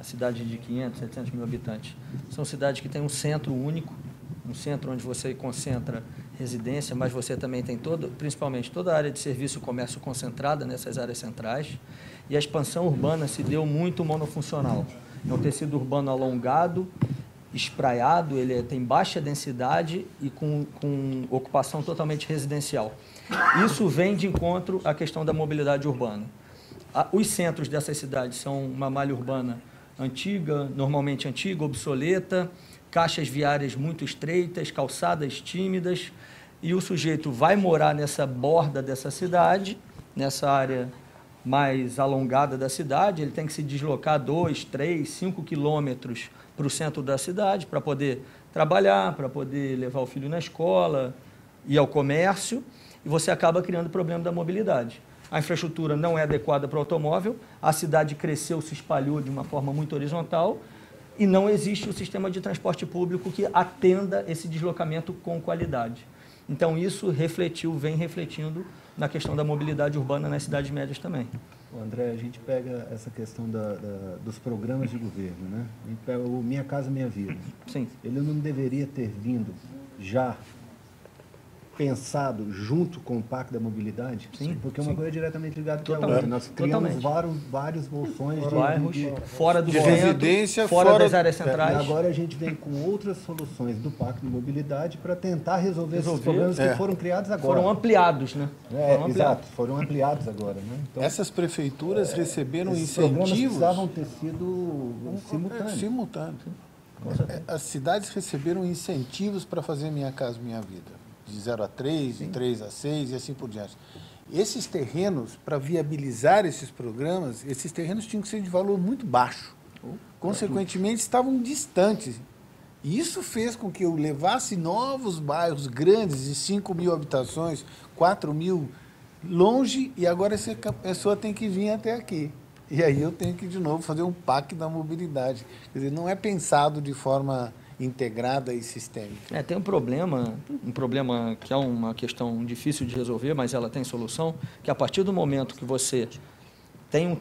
Cidade de 500, 700 mil habitantes. São cidades que têm um centro único, um centro onde você concentra residência, mas você também tem principalmente toda a área de serviço e comércio concentrada nessas áreas centrais. E a expansão urbana se deu muito monofuncional. É um tecido urbano alongado, espraiado, ele tem baixa densidade e com ocupação totalmente residencial. Isso vem de encontro à questão da mobilidade urbana. Os centros dessas cidades são uma malha urbana antiga, normalmente antiga, obsoleta, caixas viárias muito estreitas, calçadas tímidas, e o sujeito vai morar nessa borda dessa cidade, nessa área mais alongada da cidade, ele tem que se deslocar 2, 3, 5 quilômetros para o centro da cidade para poder trabalhar, para poder levar o filho na escola, ir ao comércio, e você acaba criando o problema da mobilidade. A infraestrutura não é adequada para o automóvel, a cidade cresceu, se espalhou de uma forma muito horizontal e não existe o sistema de transporte público que atenda esse deslocamento com qualidade. Então, isso vem refletindo na questão da mobilidade urbana nas cidades médias também. André, a gente pega essa questão dos programas de governo, né? A gente pega o Minha Casa Minha Vida. Sim. Ele não deveria ter vindo já pensado junto com o Pacto da Mobilidade? Sim, porque uma coisa é diretamente ligada com a Totalmente. outra. Nós criamos vários bolsões de bairros fora do de centro, residência, fora das áreas centrais. E agora a gente vem com outras soluções do Pacto de Mobilidade para tentar resolver esses problemas que foram criados agora. Foram ampliados, né? Exato, foram ampliados agora. Né? Então, essas prefeituras receberam esses programas incentivos precisavam ter sido simultâneos. As cidades receberam incentivos para fazer Minha Casa Minha Vida. De 0 a 3, de 3 a 6 e assim por diante. Esses terrenos, para viabilizar esses programas, esses terrenos tinham que ser de valor muito baixo. Consequentemente, estavam distantes. E isso fez com que eu levasse novos bairros grandes, de 5 mil habitações, 4 mil, longe, e agora essa pessoa tem que vir até aqui. E aí eu tenho que, de novo, fazer um pacto da mobilidade. Quer dizer, não é pensado de forma integrada e sistêmica. Tem um problema que é uma questão difícil de resolver, mas ela tem solução, que a partir do momento que você tem um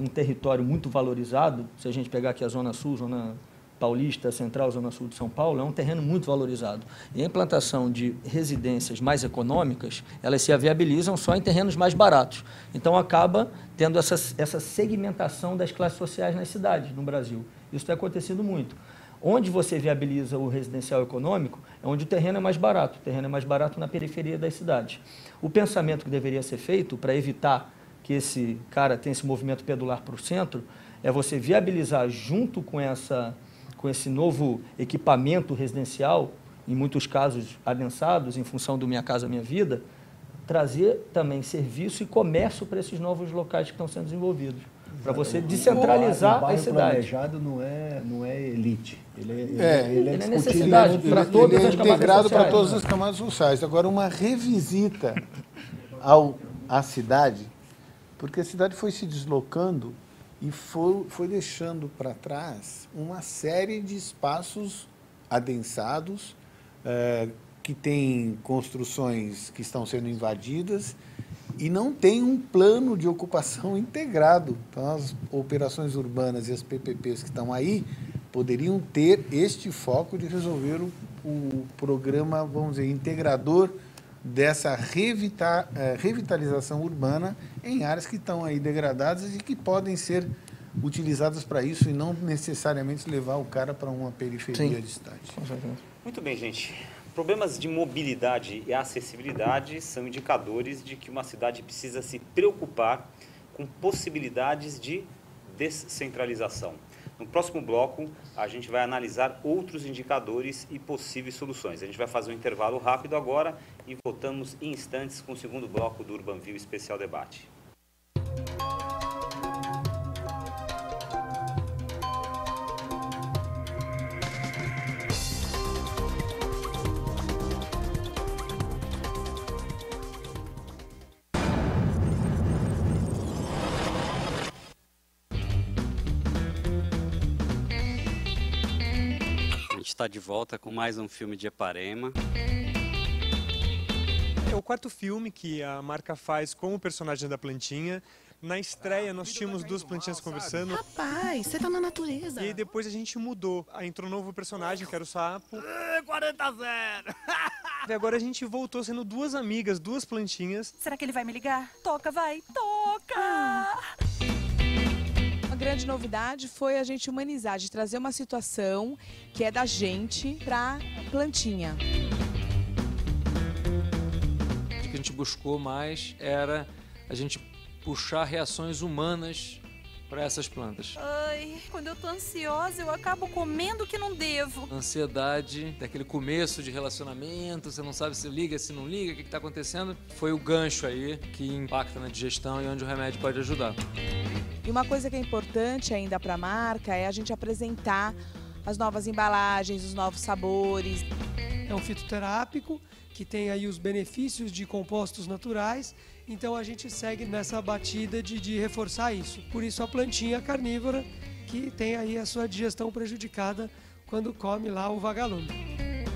território muito valorizado, se a gente pegar aqui a Zona Sul, Zona Paulista, Central, Zona Sul de São Paulo, é um terreno muito valorizado. E a implantação de residências mais econômicas, elas se viabilizam só em terrenos mais baratos. Então, acaba tendo essa segmentação das classes sociais nas cidades, no Brasil. Isso tem acontecido muito. Onde você viabiliza o residencial econômico é onde o terreno é mais barato. O terreno é mais barato na periferia das cidades. O pensamento que deveria ser feito para evitar que esse cara tenha esse movimento pedular para o centro é você viabilizar junto com esse novo equipamento residencial, em muitos casos adensados, em função do Minha Casa Minha Vida, trazer também serviço e comércio para esses novos locais que estão sendo desenvolvidos. Para você descentralizar as cidades. O planejado não é elite. Ele é necessidade para todas as camadas sociais. Ele é integrado para todas as camadas sociais. Agora, uma revisita à cidade, porque a cidade foi se deslocando e foi deixando para trás uma série de espaços adensados, que têm construções que estão sendo invadidas, e não tem um plano de ocupação integrado. Então, as operações urbanas e as PPPs que estão aí poderiam ter este foco de resolver o programa, vamos dizer, integrador dessa revitalização urbana em áreas que estão aí degradadas e que podem ser utilizadas para isso e não necessariamente levar o cara para uma periferia distante. Muito bem, gente. Problemas de mobilidade e acessibilidade são indicadores de que uma cidade precisa se preocupar com possibilidades de descentralização. No próximo bloco, a gente vai analisar outros indicadores e possíveis soluções. A gente vai fazer um intervalo rápido agora e voltamos em instantes com o segundo bloco do UrbanView Especial Debate. está de volta com mais um filme de Eparema. É o quarto filme que a marca faz com o personagem da plantinha. Na estreia, nós tínhamos duas plantinhas conversando. Rapaz, você tá na natureza. E aí depois a gente mudou. Aí entrou um novo personagem, que era o sapo. 40-0. E agora a gente voltou sendo duas amigas, duas plantinhas. Será que ele vai me ligar? Toca, vai. Toca! A grande novidade foi a gente humanizar, de trazer uma situação que é da gente pra plantinha. O que a gente buscou mais era a gente puxar reações humanas para essas plantas. Ai, quando eu tô ansiosa, eu acabo comendo o que não devo. A ansiedade daquele começo de relacionamento, você não sabe se liga, se não liga, o que está acontecendo. Foi o gancho aí que impacta na digestão e onde o remédio pode ajudar. E uma coisa que é importante ainda para a marca é a gente apresentar as novas embalagens, os novos sabores. É um fitoterápico que tem aí os benefícios de compostos naturais, então a gente segue nessa batida de reforçar isso. Por isso a plantinha carnívora, que tem aí a sua digestão prejudicada quando come lá o vagalume.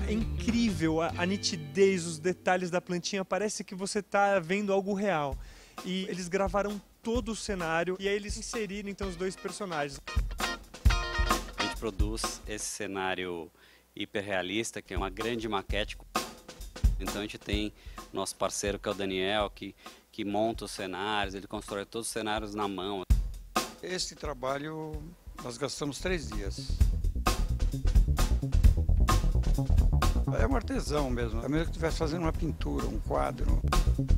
É incrível a nitidez, os detalhes da plantinha, parece que você está vendo algo real. E eles gravaram todo o cenário e aí eles inseriram então os dois personagens. A gente produz esse cenário hiperrealista, que é uma grande maquete. Então a gente tem nosso parceiro, que é o Daniel, que monta os cenários, ele constrói todos os cenários na mão. Esse trabalho nós gastamos 3 dias. É um artesão mesmo, é mesmo que estivesse fazendo uma pintura, um quadro.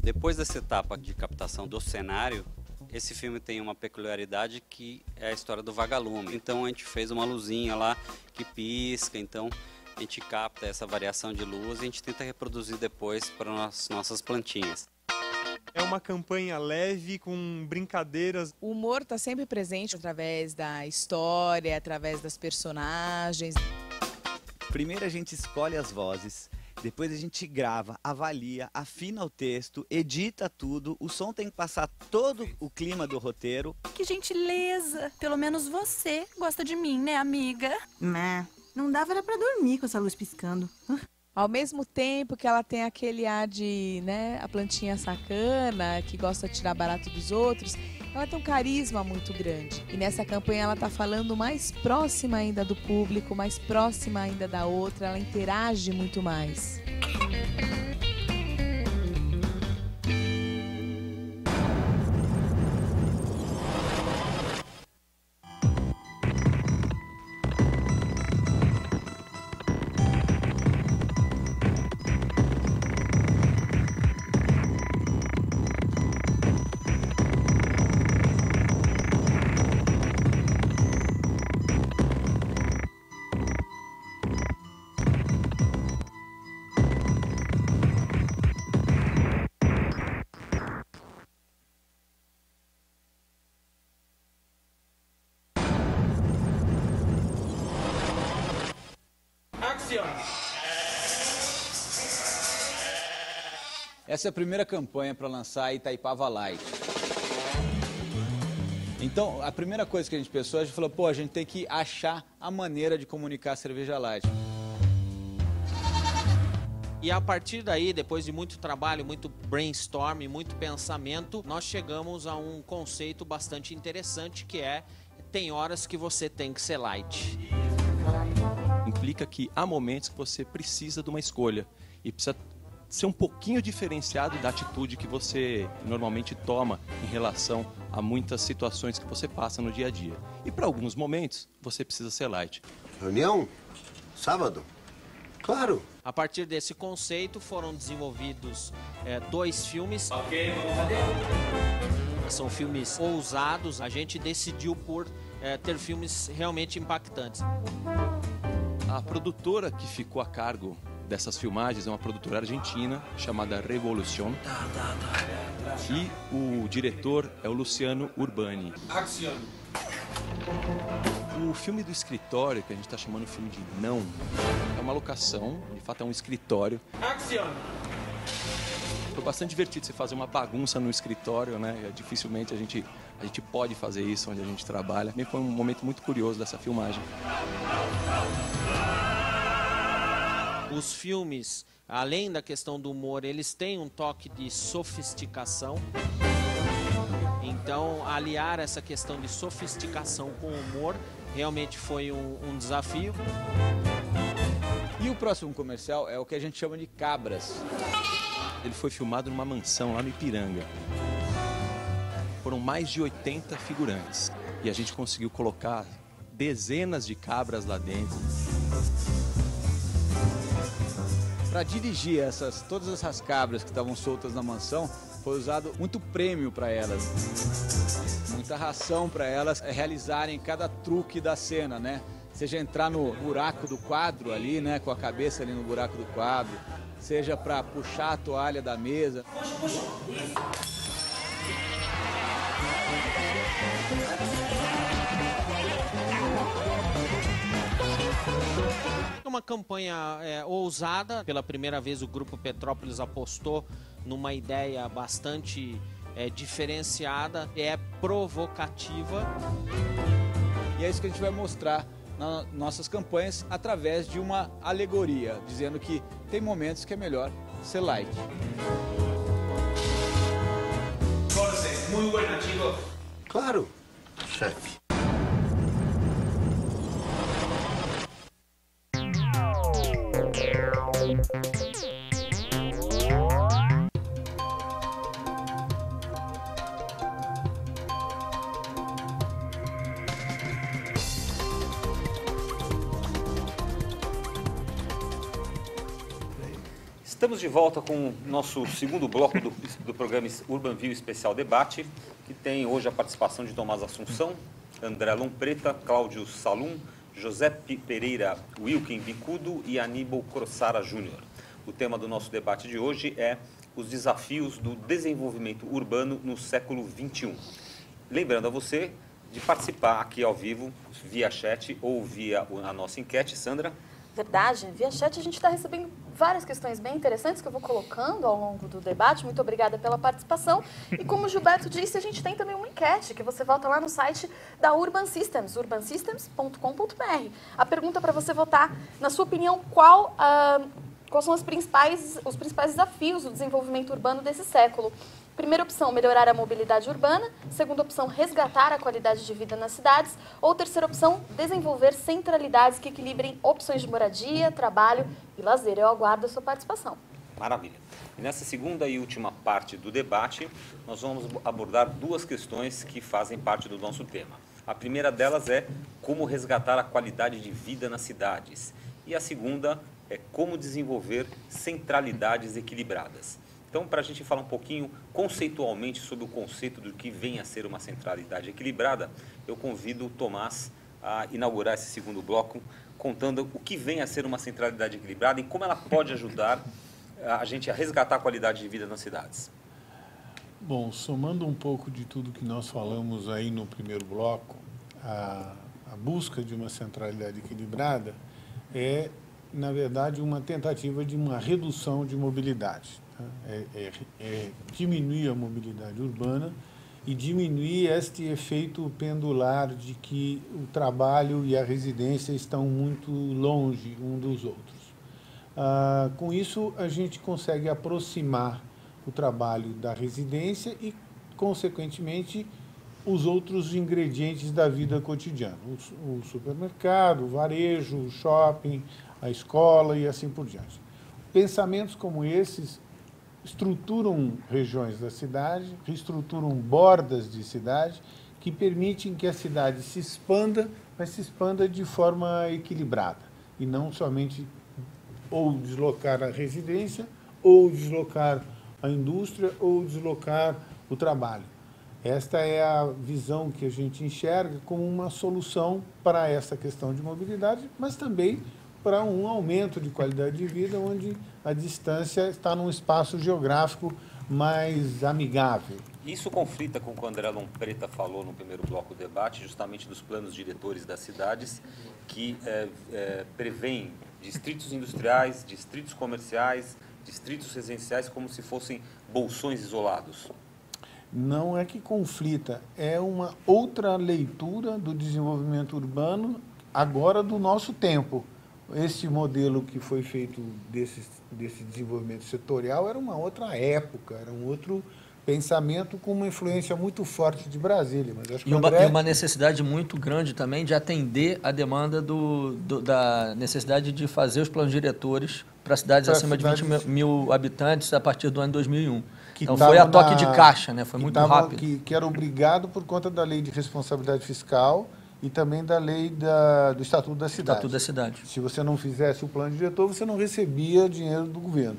Depois dessa etapa de captação do cenário, esse filme tem uma peculiaridade que é a história do vagalume. Então a gente fez uma luzinha lá que pisca, então a gente capta essa variação de luz e a gente tenta reproduzir depois para as nossas plantinhas. É uma campanha leve, com brincadeiras. O humor está sempre presente através da história, através das personagens. Primeiro a gente escolhe as vozes, depois a gente grava, avalia, afina o texto, edita tudo, o som tem que passar todo o clima do roteiro. Que gentileza! Pelo menos você gosta de mim, né, amiga? Não dava era pra dormir com essa luz piscando. Ao mesmo tempo que ela tem aquele ar de, né, a plantinha sacana, que gosta de tirar barato dos outros, ela tem um carisma muito grande. E nessa campanha ela tá falando mais próxima ainda do público, mais próxima ainda da outra, ela interage muito mais. Essa é a primeira campanha para lançar a Itaipava Light. Então, a primeira coisa que a gente pensou, a gente falou, a gente tem que achar a maneira de comunicar a cerveja light. E a partir daí, depois de muito trabalho, muito brainstorm, muito pensamento, nós chegamos a um conceito bastante interessante, que é: tem horas que você tem que ser light. Implica que há momentos que você precisa de uma escolha e precisa ser um pouquinho diferenciado da atitude que você normalmente toma em relação a muitas situações que você passa no dia a dia. E para alguns momentos, você precisa ser light. Reunião? Sábado? Claro! A partir desse conceito foram desenvolvidos 2 filmes. São filmes ousados. A gente decidiu por ter filmes realmente impactantes. A produtora que ficou a cargo dessas filmagens é uma produtora argentina chamada Revolution. E o diretor é o Luciano Urbani. Action. O filme do escritório, que a gente está chamando de filme de não, é uma locação, de fato é um escritório. Action. Foi bastante divertido você fazer uma bagunça no escritório, né? Dificilmente a gente pode fazer isso onde a gente trabalha. Foi um momento muito curioso dessa filmagem. Os filmes, além da questão do humor, eles têm um toque de sofisticação. Então, aliar essa questão de sofisticação com humor realmente foi um desafio. E o próximo comercial é o que a gente chama de Cabras. Ele foi filmado numa mansão lá no Ipiranga. Foram mais de 80 figurantes e a gente conseguiu colocar dezenas de cabras lá dentro. Para dirigir todas essas cabras que estavam soltas na mansão, foi usado muito prêmio para elas, muita ração para elas realizarem cada truque da cena, né? Seja entrar no buraco do quadro ali, né, com a cabeça ali no buraco do quadro, seja para puxar a toalha da mesa. Uma campanha ousada. Pela primeira vez o Grupo Petrópolis apostou numa ideia bastante diferenciada, provocativa. E é isso que a gente vai mostrar nas nossas campanhas através de uma alegoria, dizendo que tem momentos que é melhor ser light. Jorge, muy buena, chicos. Claro, chefe. Estamos de volta com o nosso segundo bloco do programa Urban View Especial Debate, que tem hoje a participação de Tomás Assunção, André Lompreta, Cláudio Salum, José Pereira Wilkin Bicudo e Aníbal Crossara Júnior. O tema do nosso debate de hoje é os desafios do desenvolvimento urbano no século XXI. Lembrando a você de participar aqui ao vivo, via chat ou via a nossa enquete. Sandra? Verdade, via chat a gente está recebendo várias questões bem interessantes que eu vou colocando ao longo do debate. Muito obrigada pela participação. E como o Gilberto disse, a gente tem também uma enquete que você volta lá no site da Urban Systems, urbansystems.com.br. A pergunta para você votar, na sua opinião, quais são os principais desafios do desenvolvimento urbano desse século? Primeira opção, melhorar a mobilidade urbana. Segunda opção, resgatar a qualidade de vida nas cidades. Ou terceira opção, desenvolver centralidades que equilibrem opções de moradia, trabalho e lazer. Eu aguardo a sua participação. Maravilha. E nessa segunda e última parte do debate, nós vamos abordar duas questões que fazem parte do nosso tema. A primeira delas é como resgatar a qualidade de vida nas cidades. E a segunda é como desenvolver centralidades equilibradas. Então, para a gente falar um pouquinho conceitualmente sobre o conceito do que vem a ser uma centralidade equilibrada, eu convido o Tomás a inaugurar esse segundo bloco, contando o que vem a ser uma centralidade equilibrada e como ela pode ajudar a gente a resgatar a qualidade de vida nas cidades. Bom, somando um pouco de tudo que nós falamos aí no primeiro bloco, a busca de uma centralidade equilibrada é, na verdade, uma tentativa de uma redução de mobilidade. Diminuir a mobilidade urbana e diminuir este efeito pendular de que o trabalho e a residência estão muito longe um dos outros. Com isso, a gente consegue aproximar o trabalho da residência e, consequentemente, os outros ingredientes da vida cotidiana. O supermercado, o varejo, o shopping, a escola e assim por diante. Pensamentos como esses estruturam regiões da cidade, reestruturam bordas de cidade, que permitem que a cidade se expanda, mas se expanda de forma equilibrada, e não somente ou deslocar a residência, ou deslocar a indústria, ou deslocar o trabalho. Esta é a visão que a gente enxerga como uma solução para essa questão de mobilidade, mas também para um aumento de qualidade de vida, onde a distância está num espaço geográfico mais amigável. Isso conflita com o que o André Lompreta falou no primeiro bloco do debate, justamente dos planos diretores das cidades, que prevêem distritos industriais, distritos comerciais, distritos residenciais como se fossem bolsões isolados. Não é que conflita, é uma outra leitura do desenvolvimento urbano agora do nosso tempo, esse modelo que foi feito desse desenvolvimento setorial era uma outra época, era um outro pensamento com uma influência muito forte de Brasília. Mas acho que e uma necessidade muito grande também de atender a demanda da necessidade de fazer os planos diretores para cidades acima de 20 mil habitantes a partir do ano 2001. Então foi a toque de caixa, né? Foi muito rápido. Que era obrigado por conta da lei de responsabilidade fiscal e também da lei do Estatuto da Cidade. Estatuto da Cidade. Se você não fizesse o plano diretor, você não recebia dinheiro do governo.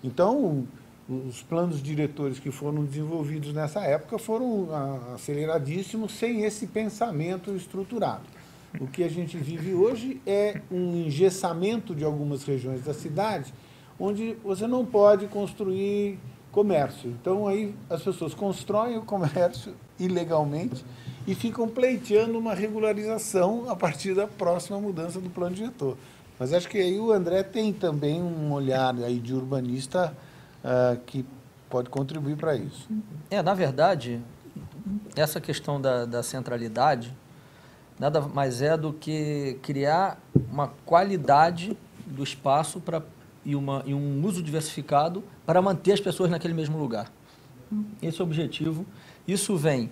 Então, os planos diretores que foram desenvolvidos nessa época foram aceleradíssimos sem esse pensamento estruturado. O que a gente vive hoje é um engessamento de algumas regiões da cidade, onde você não pode construir comércio. Então, aí as pessoas constroem o comércio ilegalmente e ficam pleiteando uma regularização a partir da próxima mudança do plano diretor. Mas acho que aí o André tem também um olhar aí de urbanista que pode contribuir para isso. Na verdade, essa questão da centralidade nada mais é do que criar uma qualidade do espaço e um uso diversificado para manter as pessoas naquele mesmo lugar. Esse é o objetivo. Isso vem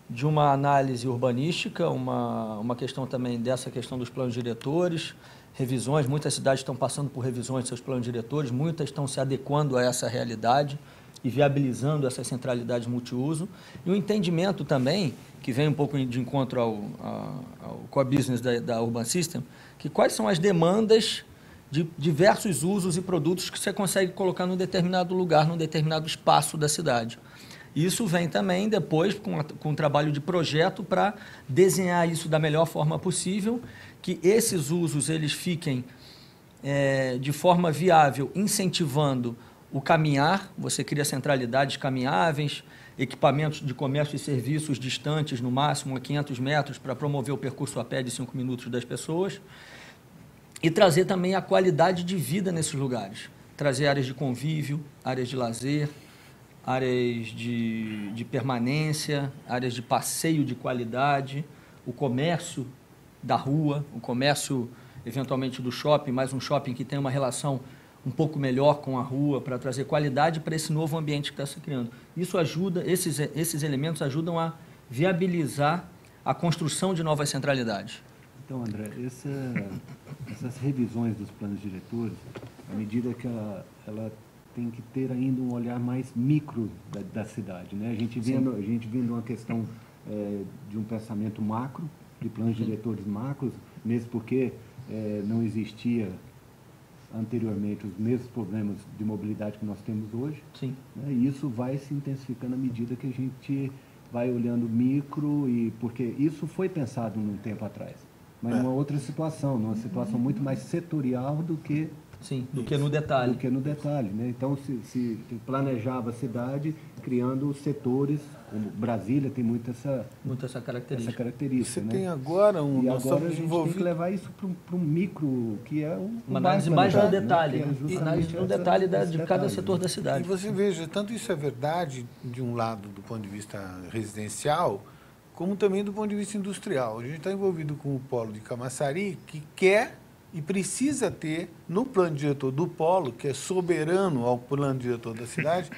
de uma análise urbanística, uma questão também dessa questão dos planos diretores, revisões. Muitas cidades estão passando por revisões de seus planos diretores, muitas estão se adequando a essa realidade e viabilizando essas centralidades multiuso. E o entendimento também, que vem um pouco de encontro ao core business da Urban System, que quais são as demandas de diversos usos e produtos que você consegue colocar num determinado lugar, num determinado espaço da cidade. Isso vem também depois com o trabalho de projeto para desenhar isso da melhor forma possível, que esses usos eles fiquem de forma viável, incentivando o caminhar. Você cria centralidades caminháveis, equipamentos de comércio e serviços distantes, no máximo a 500 metros, para promover o percurso a pé de 5 minutos das pessoas. E trazer também a qualidade de vida nesses lugares. Trazer áreas de convívio, áreas de lazer, áreas de permanência, áreas de passeio de qualidade, o comércio da rua, o comércio, eventualmente, do shopping, mas um shopping que tem uma relação um pouco melhor com a rua, para trazer qualidade para esse novo ambiente que está se criando. Isso ajuda, esses elementos ajudam a viabilizar a construção de novas centralidades. Então, André, essas revisões dos planos diretores, à medida que ela tem que ter ainda um olhar mais micro da cidade, né? A gente vendo uma questão de um pensamento macro, de planos diretores macros, mesmo porque não existia anteriormente os mesmos problemas de mobilidade que nós temos hoje. Sim. Né? E isso vai se intensificando à medida que a gente vai olhando micro, porque isso foi pensado num tempo atrás, mas numa outra situação, numa situação muito mais setorial do que... Sim, do que no detalhe. Do que no detalhe, né? Então, se planejava a cidade criando setores, como Brasília tem muito essa característica. Você né? tem agora nós agora a gente tem que levar isso para um micro, que é uma análise mais no detalhe, né? Análise no detalhe de cada setor da cidade. E você veja, tanto isso é verdade de um lado do ponto de vista residencial, como também do ponto de vista industrial. A gente está envolvido com o polo de Camaçari, que quer e precisa ter, no plano diretor do polo, que é soberano ao plano diretor da cidade,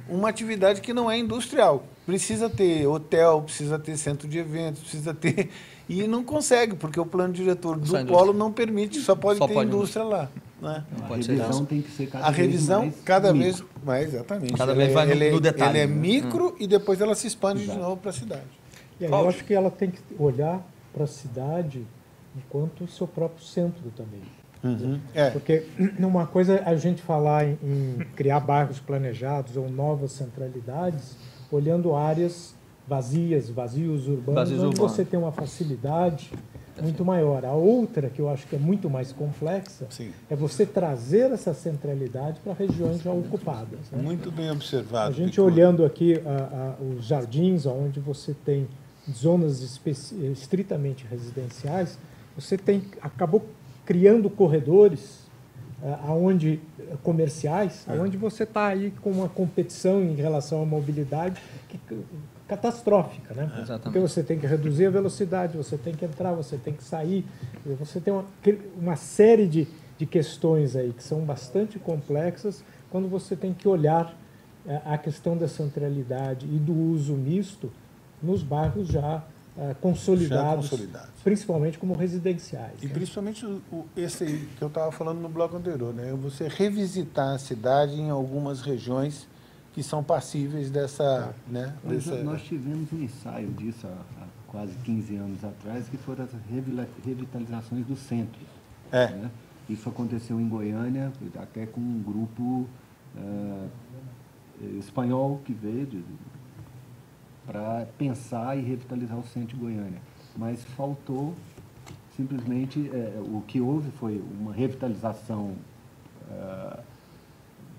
uma atividade que não é industrial. Precisa ter hotel, precisa ter centro de eventos, precisa ter... E não consegue, porque o plano diretor do polo não permite, só pode ter indústria lá. Né? A revisão tem que ser cada vez mais cada vez mais, exatamente. Cada vez vai no detalhe. Ele é micro e depois ela se expande de novo para a cidade. E aí, eu acho que ela tem que olhar para a cidade enquanto o seu próprio centro também. Porque uma coisa é a gente falar em criar bairros planejados ou novas centralidades, olhando áreas vazios urbanos, onde você tem uma facilidade muito maior. A outra, que eu acho que é muito mais complexa, é você trazer essa centralidade para regiões já ocupadas. Né? Muito bem observado. A gente olhando aqui os jardins, onde você tem zonas estritamente residenciais, você acabou criando corredores comerciais, onde você está aí com uma competição em relação à mobilidade que catastrófica, né? Exatamente. Porque você tem que reduzir a velocidade, você tem que entrar, você tem que sair, você tem uma série de questões aí que são bastante complexas quando você tem que olhar a questão da centralidade e do uso misto nos bairros já consolidados, principalmente como residenciais. E né? principalmente esse aí que eu estava falando no bloco anterior, né? Você revisitar a cidade em algumas regiões que são passíveis dessa... Né? Nós tivemos um ensaio disso há quase 15 anos atrás, que foram as revitalizações do centro. Né? Isso aconteceu em Goiânia, até com um grupo espanhol que veio para pensar e revitalizar o centro de Goiânia. Mas faltou, simplesmente, o que houve foi uma revitalização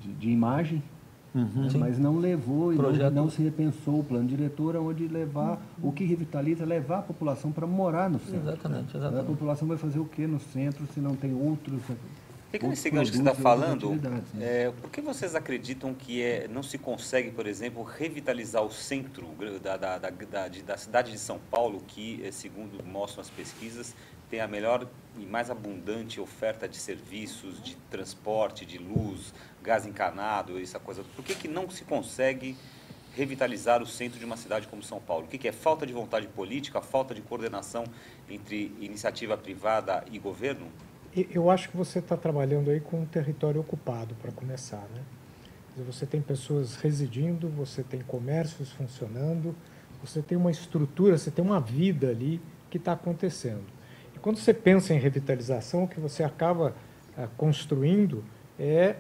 de imagem, né? Mas não levou e não se repensou o plano diretor, onde levar o que revitaliza, levar a população para morar no centro. Exatamente. A população vai fazer o que no centro se não tem outros... Pegando esse gancho que você está falando, por que vocês acreditam que não se consegue, por exemplo, revitalizar o centro da cidade de São Paulo, que, segundo mostram as pesquisas, tem a melhor e mais abundante oferta de serviços, de transporte, de luz, gás encanado, essa coisa? Por que não se consegue revitalizar o centro de uma cidade como São Paulo? O que é falta de vontade política, falta de coordenação entre iniciativa privada e governo? Eu acho que você está trabalhando aí com um território ocupado, para começar, né? Você tem pessoas residindo, você tem comércios funcionando, você tem uma estrutura, você tem uma vida ali que está acontecendo. E quando você pensa em revitalização, o que você acaba construindo é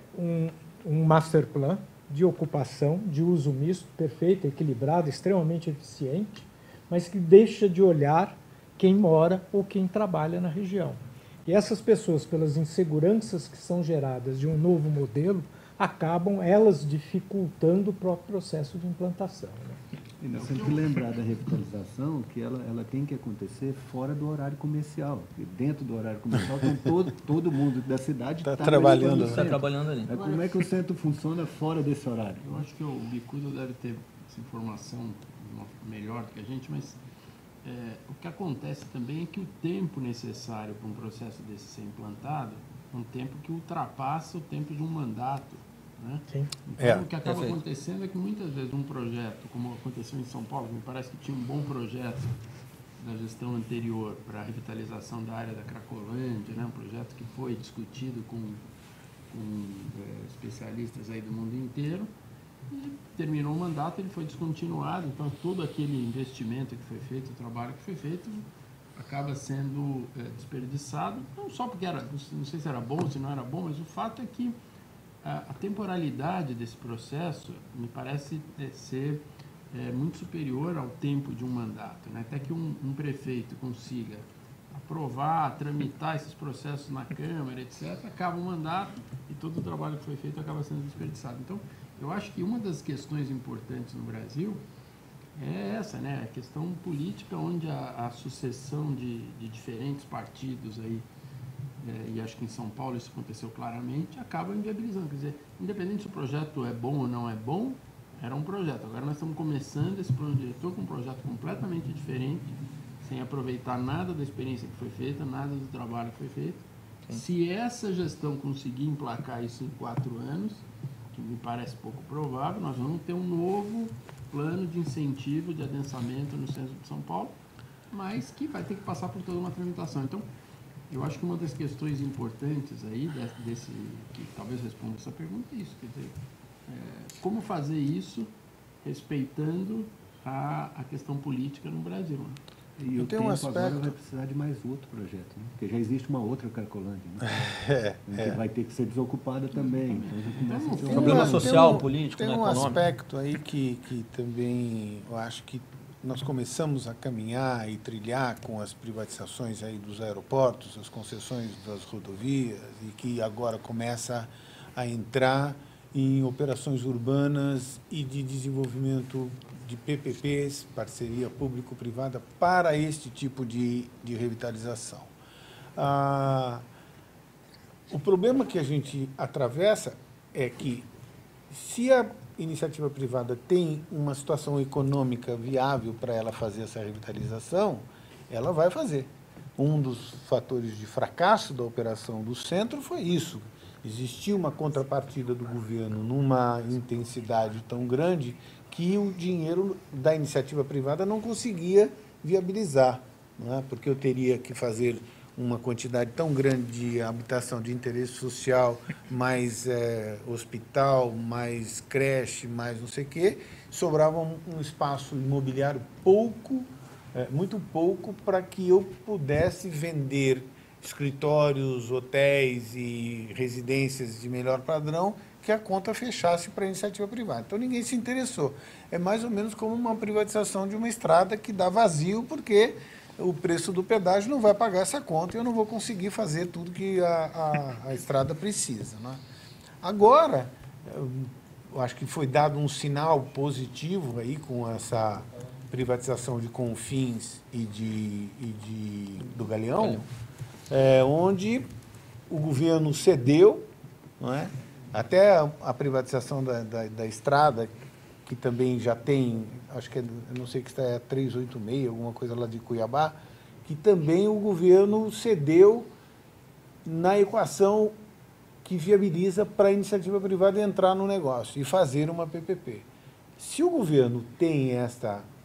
um master plan de ocupação, de uso misto, perfeito, equilibrado, extremamente eficiente, mas que deixa de olhar quem mora ou quem trabalha na região. E essas pessoas, pelas inseguranças que são geradas de um novo modelo, acabam, elas, dificultando o próprio processo de implantação. Né? E nós temos que lembrar da revitalização que ela tem que acontecer fora do horário comercial. E dentro do horário comercial, então, todo mundo da cidade está trabalhando ali. Como é que o centro funciona fora desse horário? Eu acho que o Bicudo deve ter essa informação melhor que a gente, mas o que acontece também é que o tempo necessário para um processo desse ser implantado é um tempo que ultrapassa o tempo de um mandato. Né? Então, o que acaba acontecendo é que muitas vezes um projeto, como aconteceu em São Paulo, me parece que tinha um bom projeto da gestão anterior para a revitalização da área da Cracolândia, né? Um projeto que foi discutido com especialistas aí do mundo inteiro, e terminou o mandato, ele foi descontinuado, então todo aquele investimento que foi feito, o trabalho que foi feito, acaba sendo desperdiçado, não só porque não sei se era bom, se não era bom, mas o fato é que a temporalidade desse processo me parece ser muito superior ao tempo de um mandato, né? Até que um prefeito consiga aprovar, tramitar esses processos na Câmara, etc., acaba o mandato e todo o trabalho que foi feito acaba sendo desperdiçado. Então, eu acho que uma das questões importantes no Brasil é essa, né? A questão política, onde a sucessão de diferentes partidos aí, e acho que em São Paulo isso aconteceu claramente, acaba inviabilizando. Quer dizer, independente se o projeto é bom ou não é bom, era um projeto. Agora nós estamos começando esse plano diretor com um projeto completamente diferente, sem aproveitar nada da experiência que foi feita, nada do trabalho que foi feito. Sim. Se essa gestão conseguir emplacar isso em 4 anos, que me parece pouco provável, nós vamos ter um novo plano de incentivo de adensamento no centro de São Paulo, mas que vai ter que passar por toda uma tramitação. Então, eu acho que uma das questões importantes aí, que talvez responda essa pergunta, é isso. Quer dizer, como fazer isso respeitando a questão política no Brasil. Né? E o tempo agora vai precisar de mais outro projeto, né? Porque já existe uma outra Cracolândia, né? Que vai ter que ser desocupada também. Então já começa a ter problema social, político, tem um econômico. aspecto aí que também eu acho que nós começamos a caminhar e trilhar com as privatizações aí dos aeroportos, as concessões das rodovias, e que agora começa a entrar em operações urbanas e de desenvolvimento de PPPs, parceria público-privada, para este tipo de revitalização. O problema que a gente atravessa é que, se iniciativa privada tem uma situação econômica viável para ela fazer essa revitalização, ela vai fazer. Um dos fatores de fracasso da operação do centro foi isso. Existia uma contrapartida do governo numa intensidade tão grande que o dinheiro da iniciativa privada não conseguia viabilizar, não é? Porque eu teria que fazer uma quantidade tão grande de habitação de interesse social, mais hospital, mais creche, mais não sei o quê, sobrava um espaço imobiliário muito pouco, para que eu pudesse vender escritórios, hotéis e residências de melhor padrão, que a conta fechasse para a iniciativa privada. Então, ninguém se interessou. É mais ou menos como uma privatização de uma estrada que dá vazio, porque o preço do pedágio não vai pagar essa conta e eu não vou conseguir fazer tudo que a estrada precisa, né? Agora, eu acho que foi dado um sinal positivo aí com essa privatização de Confins e do Galeão, onde o governo cedeu, não é? Até a privatização da estrada, que também já tem, acho que eu não sei que está 386, alguma coisa lá de Cuiabá, que também o governo cedeu na equação que viabiliza para a iniciativa privada entrar no negócio e fazer uma PPP. Se o governo tem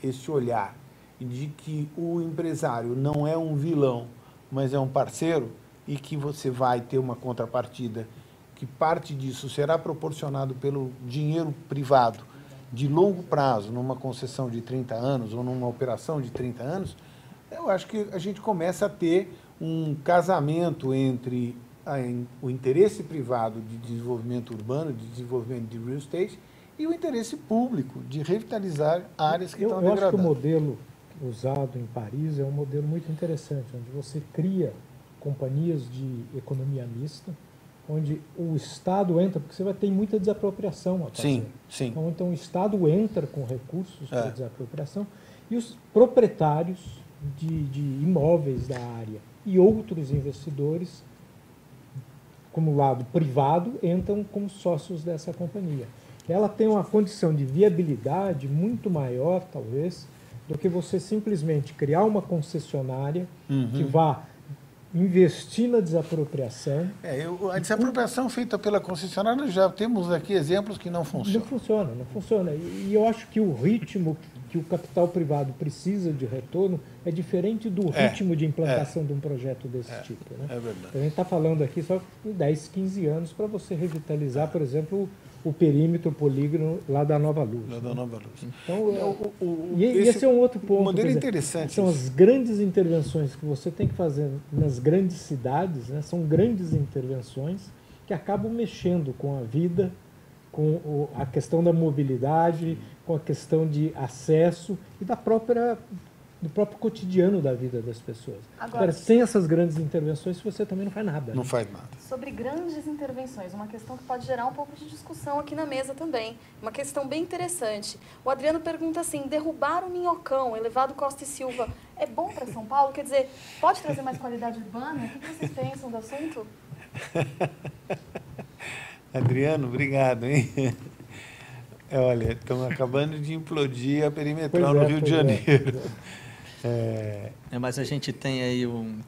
esse olhar de que o empresário não é um vilão, mas é um parceiro, e que você vai ter uma contrapartida, que parte disso será proporcionado pelo dinheiro privado de longo prazo, numa concessão de 30 anos ou numa operação de 30 anos, eu acho que a gente começa a ter um casamento entre o interesse privado de desenvolvimento urbano, de desenvolvimento de real estate, e o interesse público de revitalizar áreas que estão degradadas. Eu acho que o modelo usado em Paris é um modelo muito interessante, onde você cria companhias de economia mista, onde o Estado entra, porque você vai ter muita desapropriação a fazer. Sim, sim. Então o Estado entra com recursos para desapropriação e os proprietários de imóveis da área e outros investidores, como lado privado, entram como sócios dessa companhia. Ela tem uma condição de viabilidade muito maior, talvez, do que você simplesmente criar uma concessionária que vá investir na desapropriação. A desapropriação feita pela concessionária, já temos aqui exemplos que não funcionam. Não funciona. E eu acho que o ritmo que o capital privado precisa de retorno é diferente do ritmo de implantação de um projeto desse tipo. Né? É verdade. A gente está falando aqui só de 10, 15 anos para você revitalizar, por exemplo, o perímetro polígono lá da Nova Luz. Lá da Nova Luz. Então, esse é um outro ponto. Modelo interessante. São as grandes intervenções que você tem que fazer nas grandes cidades, né? São grandes intervenções que acabam mexendo com a vida, com a questão da mobilidade, com a questão de acesso e do próprio cotidiano da vida das pessoas. Agora, sem essas grandes intervenções, você também não faz nada. Não faz nada. Sobre grandes intervenções, uma questão que pode gerar um pouco de discussão aqui na mesa também. Uma questão bem interessante. O Adriano pergunta assim, derrubar o Minhocão, elevado Costa e Silva, é bom para São Paulo? Quer dizer, pode trazer mais qualidade urbana? O que vocês pensam do assunto? Adriano, obrigado, hein? Olha, estamos acabando de implodir a perimetral no Rio de Janeiro. Mas a gente tem aí um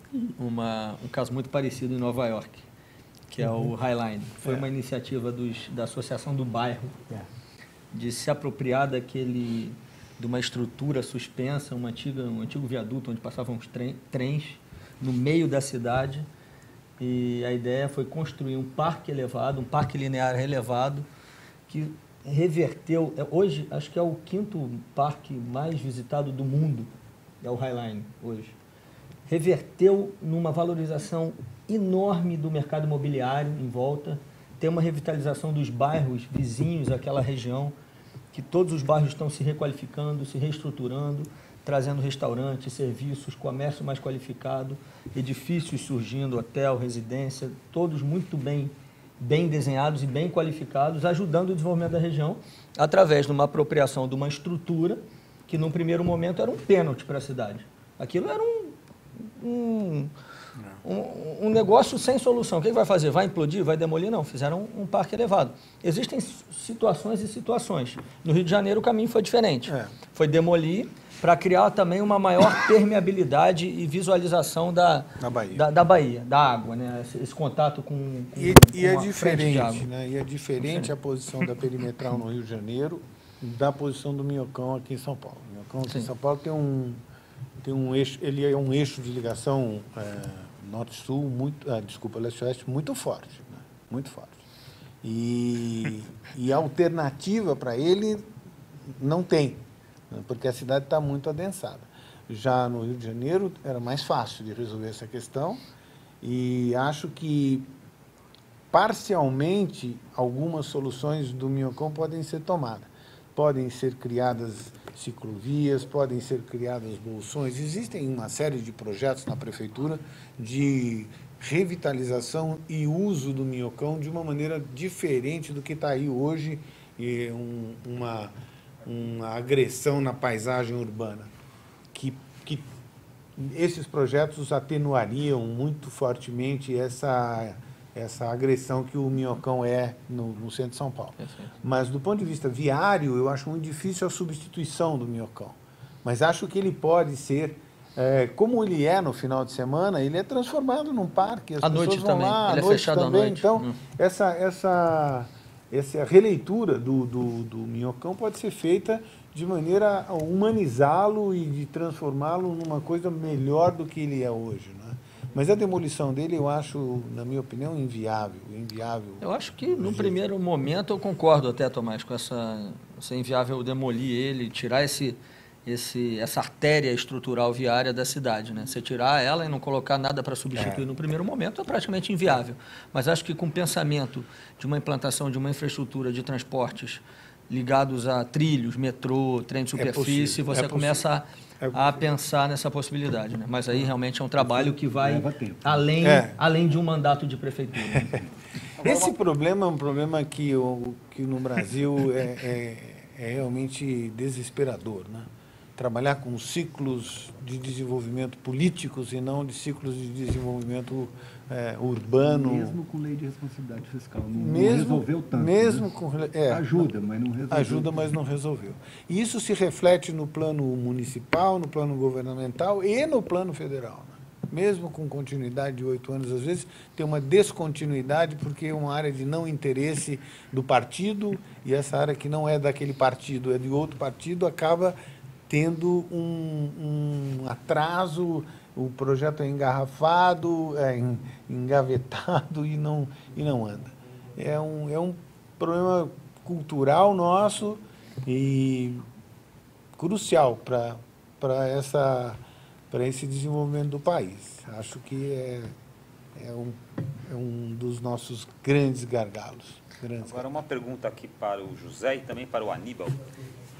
caso muito parecido em Nova York, que é o Highline. Foi uma iniciativa da Associação do Bairro de se apropriar de uma estrutura suspensa, um antigo viaduto onde passavam os trens no meio da cidade. E a ideia foi construir um parque elevado, um parque linear elevado, que reverteu... Hoje, acho que é o 5º parque mais visitado do mundo, é o Highline hoje. Reverteu numa valorização enorme do mercado imobiliário em volta, tem uma revitalização dos bairros vizinhos àquela região, que todos os bairros estão se requalificando, se reestruturando, trazendo restaurantes, serviços, comércio mais qualificado, edifícios surgindo, hotel, residência, todos muito bem desenhados e bem qualificados, ajudando o desenvolvimento da região, através de uma apropriação de uma estrutura que, num primeiro momento, era um pênalti para a cidade. Aquilo era um negócio sem solução. O que vai fazer? Vai implodir? Vai demolir? Não, fizeram um parque elevado. Existem situações e situações. No Rio de Janeiro o caminho foi diferente. Foi demolir para criar também uma maior permeabilidade e visualização da Bahia, da água, né? Esse contato com é diferente, né? E é diferente a posição da perimetral no Rio de Janeiro da posição do Minhocão aqui em São Paulo. O Minhocão aqui em São Paulo tem um eixo, ele é um eixo de ligação norte-sul, leste-oeste, muito forte, né? Muito forte. E a alternativa para ele não tem, né? Porque a cidade está muito adensada. Já no Rio de Janeiro era mais fácil de resolver essa questão e acho que, parcialmente, algumas soluções do Minhocão podem ser tomadas. Podem ser criadas ciclovias, podem ser criadas bolsões. Existem uma série de projetos na prefeitura de revitalização e uso do Minhocão de uma maneira diferente do que está aí hoje, uma agressão na paisagem urbana, que esses projetos atenuariam muito fortemente essa agressão que o Minhocão é no centro de São Paulo. Mas, do ponto de vista viário, eu acho muito difícil a substituição do Minhocão. Mas acho que ele pode ser, como ele é no final de semana, ele é transformado num parque. As pessoas vão lá, ele é fechado à noite. Então, essa releitura do Minhocão pode ser feita de maneira a humanizá-lo e de transformá-lo numa coisa melhor do que ele é hoje, né? Mas a demolição dele, eu acho, na minha opinião, inviável. Eu acho que, no primeiro momento, eu concordo até, Tomás, com essa inviável demolir ele, tirar essa artéria estrutural viária da cidade, né? Você tirar ela e não colocar nada para substituir no primeiro momento é praticamente inviável. Mas acho que com o pensamento de uma implantação de uma infraestrutura de transportes ligados a trilhos, metrô, trem de superfície, você começa a pensar nessa possibilidade, né? Mas aí realmente é um trabalho que vai além de um mandato de prefeitura. Esse problema é um problema que no Brasil é realmente desesperador, né? Trabalhar com ciclos de desenvolvimento políticos e não de ciclos de desenvolvimento urbano. Mesmo com lei de responsabilidade fiscal, não resolveu tanto. Mesmo né? com ajuda, mas não resolveu. Ajuda, mas não resolveu. E isso se reflete no plano municipal, no plano governamental e no plano federal, né? Mesmo com continuidade de 8 anos, às vezes tem uma descontinuidade porque é uma área de não interesse do partido e essa área que não é daquele partido, é de outro partido, acaba tendo um atraso, o projeto é engarrafado, engavetado e não anda. É um problema cultural nosso e crucial para esse desenvolvimento do país. Acho que é um dos nossos grandes gargalos. Agora, uma pergunta aqui para o José e também para o Aníbal,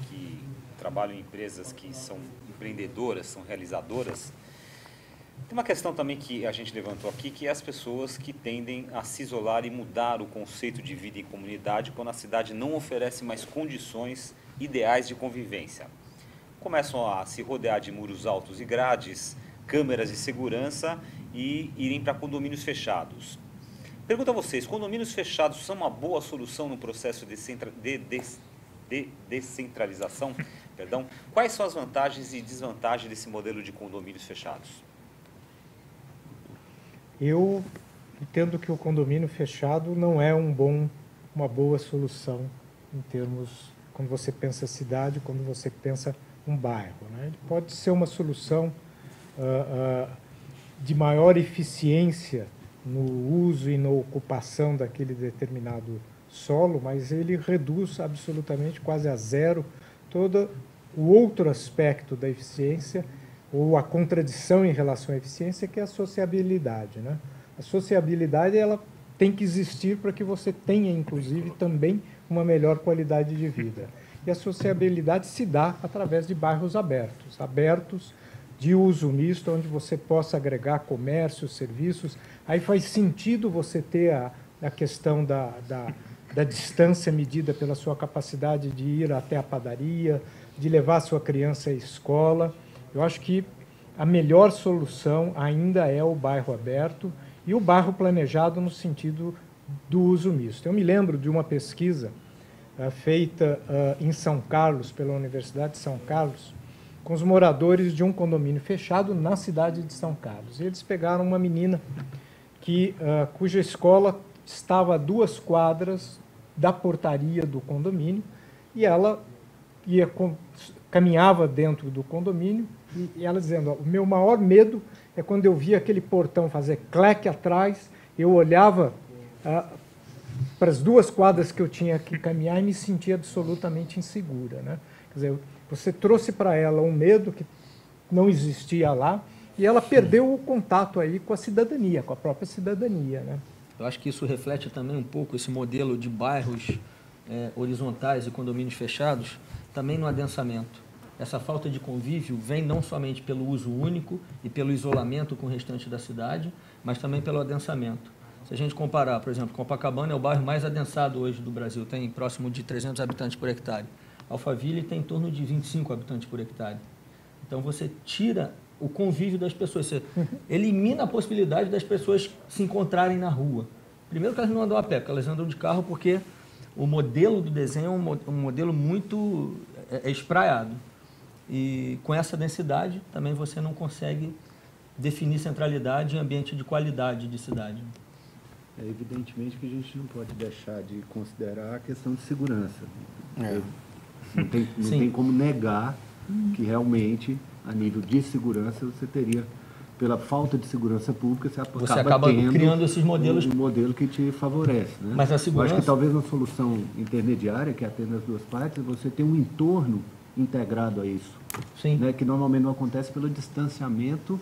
que trabalham em empresas que são empreendedoras, são realizadoras. Tem uma questão também que a gente levantou aqui, que é as pessoas que tendem a se isolar e mudar o conceito de vida em comunidade quando a cidade não oferece mais condições ideais de convivência. Começam a se rodear de muros altos e grades, câmeras de segurança e irem para condomínios fechados. Pergunto a vocês, condomínios fechados são uma boa solução no processo de descentralização? Perdão. Quais são as vantagens e desvantagens desse modelo de condomínios fechados? Eu entendo que o condomínio fechado não é uma boa solução em termos, quando você pensa cidade, quando você pensa um bairro, né? Ele pode ser uma solução de maior eficiência no uso e na ocupação daquele determinado solo, mas ele reduz absolutamente, quase a zero, todo o outro aspecto da eficiência, ou a contradição em relação à eficiência, que é a sociabilidade, né? A sociabilidade, ela tem que existir para que você tenha, inclusive, também uma melhor qualidade de vida. E a sociabilidade se dá através de bairros abertos de uso misto, onde você possa agregar comércio, serviços. Aí faz sentido você ter a questão da distância medida pela sua capacidade de ir até a padaria, de levar a sua criança à escola. Eu acho que a melhor solução ainda é o bairro aberto e o bairro planejado no sentido do uso misto. Eu me lembro de uma pesquisa feita em São Carlos, pela Universidade de São Carlos, com os moradores de um condomínio fechado na cidade de São Carlos. E eles pegaram uma menina cuja escola estava a 2 quadras da portaria do condomínio, e ela caminhava dentro do condomínio, e ela dizendo, o meu maior medo é quando eu via aquele portão fazer cleque atrás, eu olhava para as 2 quadras que eu tinha que caminhar e me sentia absolutamente insegura, né? Quer dizer, você trouxe para ela um medo que não existia lá, e ela perdeu o contato aí com a cidadania, com a própria cidadania, né? Eu acho que isso reflete também um pouco esse modelo de bairros horizontais e condomínios fechados, também no adensamento. Essa falta de convívio vem não somente pelo uso único e pelo isolamento com o restante da cidade, mas também pelo adensamento. Se a gente comparar, por exemplo, Copacabana é o bairro mais adensado hoje do Brasil, tem próximo de 300 habitantes por hectare. Alphaville tem em torno de 25 habitantes por hectare. Então você tira o convívio das pessoas, você elimina a possibilidade das pessoas se encontrarem na rua. Primeiro que elas não andam a pé, porque elas andam de carro, porque o modelo do desenho é um modelo muito espraiado. E com essa densidade também você não consegue definir centralidade em ambiente de qualidade de cidade. É evidentemente que a gente não pode deixar de considerar a questão de segurança. Não tem como negar que realmente, a nível de segurança, você teria, pela falta de segurança pública, você acaba criando esses modelos. Um modelo que te favorece. Né? Mas a segurança... Eu acho que talvez uma solução intermediária, que atenda as 2 partes, é você ter um entorno integrado a isso. Sim. Né? Que normalmente não acontece pelo distanciamento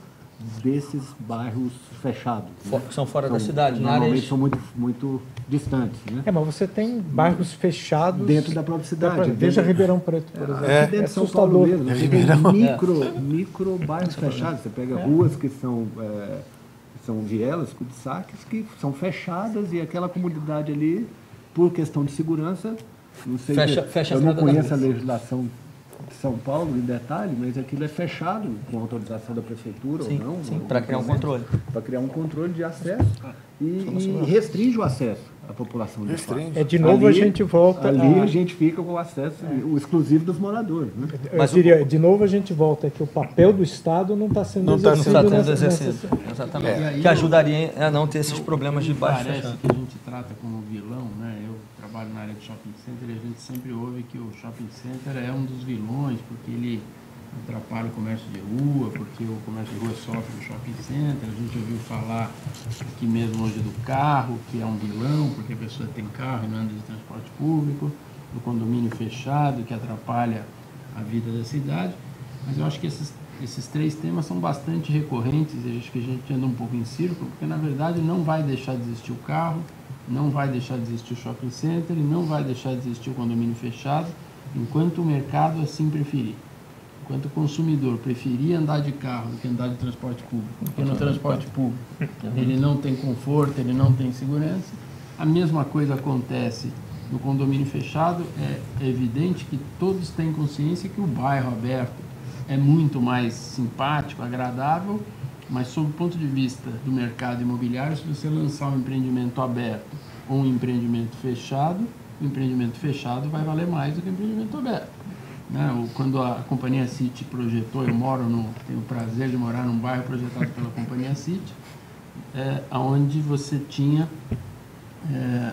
desses bairros fechados. São fora da cidade, normalmente são muito distantes. Né? Mas você tem bairros fechados dentro da própria cidade. Veja Ribeirão Preto, por exemplo. Aqui dentro de São Paulo mesmo, você tem micro bairros fechados. Você pega ruas que são vielas, cul-de-sacs, que são fechadas, e aquela comunidade ali, por questão de segurança, não sei, eu não conheço a legislação de São Paulo em detalhe, mas aquilo é fechado com autorização da prefeitura ou não. Sim, para criar um controle. Para criar um controle de acesso e restringe o acesso à população. De novo ali, a gente volta... Ali a gente fica com o acesso o exclusivo dos moradores. Né? Mas eu diria, de novo a gente volta que o papel do Estado não está sendo exercido. Exatamente. Que ajudaria a não ter esses problemas de baixo. Parece que a gente trata como vilão, né? Eu trabalho na área de shopping center e a gente sempre ouve que o shopping center é um dos vilões, porque ele atrapalha o comércio de rua, porque o comércio de rua sofre no shopping center. A gente ouviu falar aqui mesmo hoje do carro, que é um vilão, porque a pessoa tem carro e não anda de transporte público, do condomínio fechado, que atrapalha a vida da cidade. Mas eu acho que esses 3 temas são bastante recorrentes, e acho que a gente anda um pouco em círculo, porque na verdade não vai deixar de existir o carro, não vai deixar de existir o shopping center e não vai deixar de existir o condomínio fechado, enquanto o mercado assim preferir. Enquanto o consumidor preferir andar de carro do que andar de transporte público, porque no transporte público ele não tem conforto, ele não tem segurança. A mesma coisa acontece no condomínio fechado. É evidente que todos têm consciência que o bairro aberto é muito mais simpático, agradável, mas sob o ponto de vista do mercado imobiliário, se você lançar um empreendimento aberto ou um empreendimento fechado, o empreendimento fechado vai valer mais do que o empreendimento aberto. Né? Quando a Companhia City projetou, tenho o prazer de morar num bairro projetado pela Companhia City, onde você tinha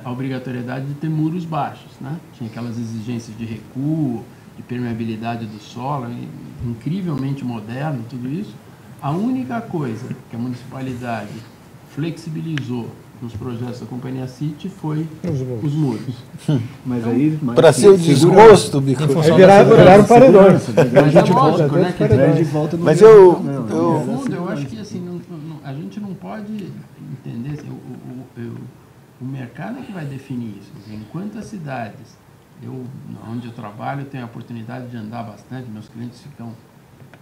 a obrigatoriedade de ter muros baixos, né? Tinha aquelas exigências de recuo, de permeabilidade do solo, incrivelmente moderno, tudo isso. A única coisa que a municipalidade flexibilizou nos projetos da Companhia City foi os muros. Mas aí... Para ser o desgosto, Bico. Viraram paredões. Mas é lógico, né? Mas eu acho que assim, a gente não pode entender... O mercado é que vai definir isso. Enquanto as cidades, onde eu trabalho, eu tenho a oportunidade de andar bastante, meus clientes ficam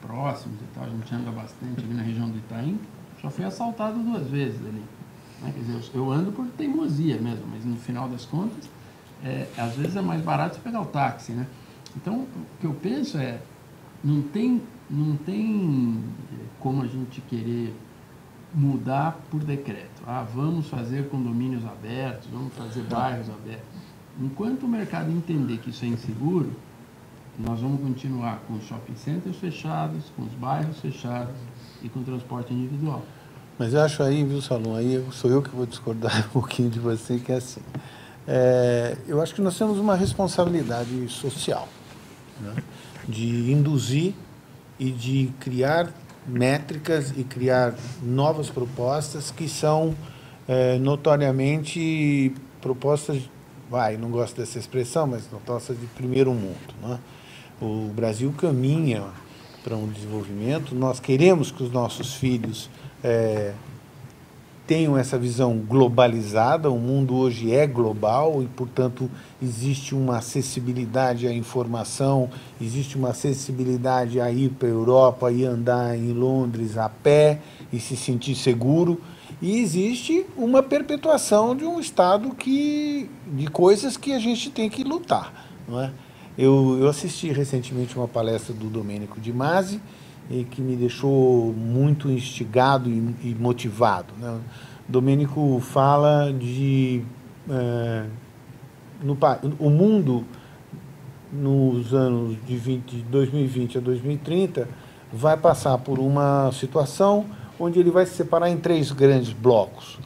próximos e tal, a gente anda bastante ali na região do Itaim, já fui assaltado 2 vezes ali. Né? Quer dizer, eu ando por teimosia mesmo, mas no final das contas, às vezes é mais barato você pegar o táxi, né? Então, o que eu penso não tem como a gente querer mudar por decreto. Vamos fazer condomínios abertos, vamos fazer bairros abertos. Enquanto o mercado entender que isso é inseguro, nós vamos continuar com os shopping centers fechados, com os bairros fechados e com o transporte individual. Mas eu acho aí, viu, Salom, aí sou eu que vou discordar um pouquinho de você, que é assim. Eu acho que nós temos uma responsabilidade social, né, de induzir e de criar métricas e criar novas propostas que são notoriamente propostas, não gosto dessa expressão, mas propostas de primeiro mundo, né? O Brasil caminha para um desenvolvimento, nós queremos que os nossos filhos tenham essa visão globalizada, o mundo hoje é global e, portanto, existe uma acessibilidade à informação, existe uma acessibilidade a ir para a Europa e andar em Londres a pé e se sentir seguro, e existe uma perpetuação de um Estado de coisas que a gente tem que lutar, não é? Eu assisti recentemente uma palestra do Domênico de Masi, e que me deixou muito instigado e motivado, né? O Domênico fala de o mundo nos anos de 2020 a 2030 vai passar por uma situação onde ele vai se separar em 3 grandes blocos.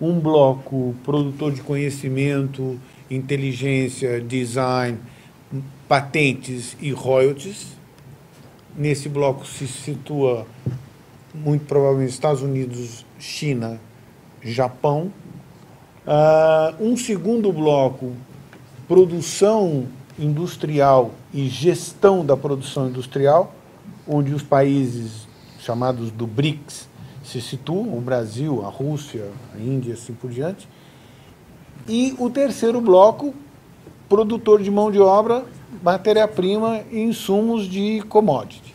Um bloco produtor de conhecimento, inteligência, design, patentes e royalties. Nesse bloco se situa, muito provavelmente, Estados Unidos, China, Japão. Um segundo bloco, produção industrial e gestão da produção industrial, onde os países chamados do BRICS se situam, o Brasil, a Rússia, a Índia, assim por diante. E o terceiro bloco, produtor de mão de obra, matéria-prima e insumos de commodity.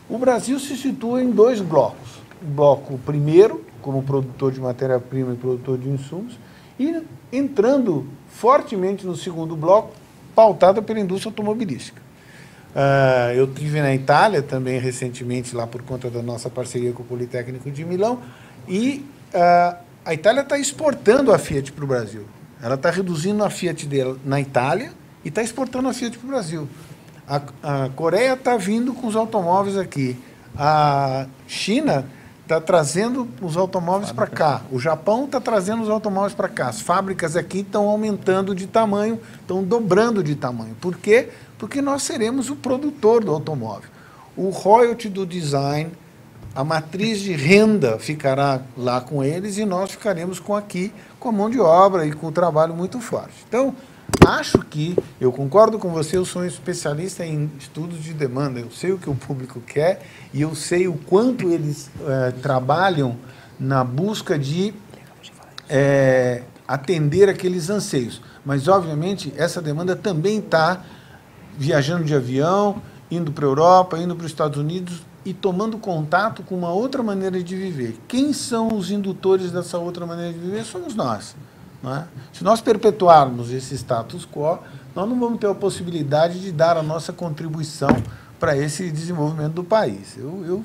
O Brasil se situa em 2 blocos. O bloco primeiro, como produtor de matéria-prima e produtor de insumos, e entrando fortemente no segundo bloco, pautada pela indústria automobilística. Eu estive na Itália também recentemente, lá por conta da nossa parceria com o Politécnico de Milão, e a Itália está exportando a Fiat para o Brasil. Ela está reduzindo a Fiat dela na Itália e está exportando a Fiat para o Brasil. A Coreia está vindo com os automóveis aqui. A China está trazendo os automóveis para cá. O Japão está trazendo os automóveis para cá. As fábricas aqui estão aumentando de tamanho, estão dobrando de tamanho. Por quê? Porque nós seremos o produtor do automóvel. O royalty do design, a matriz de renda ficará lá com eles e nós ficaremos aqui com a mão de obra e com o trabalho muito forte. Então, acho que, eu concordo com você, eu sou um especialista em estudos de demanda, eu sei o que o público quer e eu sei o quanto eles trabalham na busca de atender aqueles anseios. Mas, obviamente, essa demanda também está viajando de avião, indo para a Europa, indo para os Estados Unidos e tomando contato com uma outra maneira de viver. Quem são os indutores dessa outra maneira de viver? Somos nós. Não é? Se nós perpetuarmos esse status quo, nós não vamos ter a possibilidade de dar a nossa contribuição para esse desenvolvimento do país. Eu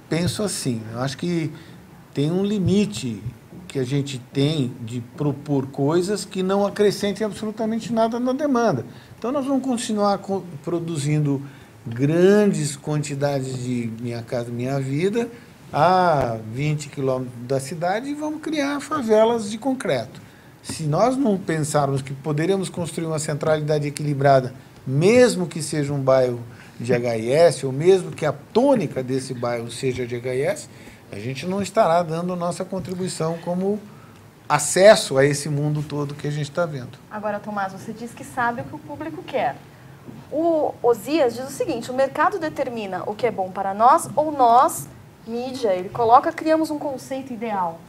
penso assim, eu acho que tem um limite que a gente tem de propor coisas que não acrescentem absolutamente nada na demanda. Então, nós vamos continuar produzindo grandes quantidades de Minha Casa Minha Vida a 20 quilômetros da cidade e vamos criar favelas de concreto. Se nós não pensarmos que poderemos construir uma centralidade equilibrada, mesmo que seja um bairro de HIS, ou mesmo que a tônica desse bairro seja de HIS, a gente não estará dando a nossa contribuição como acesso a esse mundo todo que a gente está vendo. Agora, Tomás, você diz que sabe o que o público quer. O Osias diz o seguinte: o mercado determina o que é bom para nós ou nós, mídia, ele coloca, criamos um conceito ideal.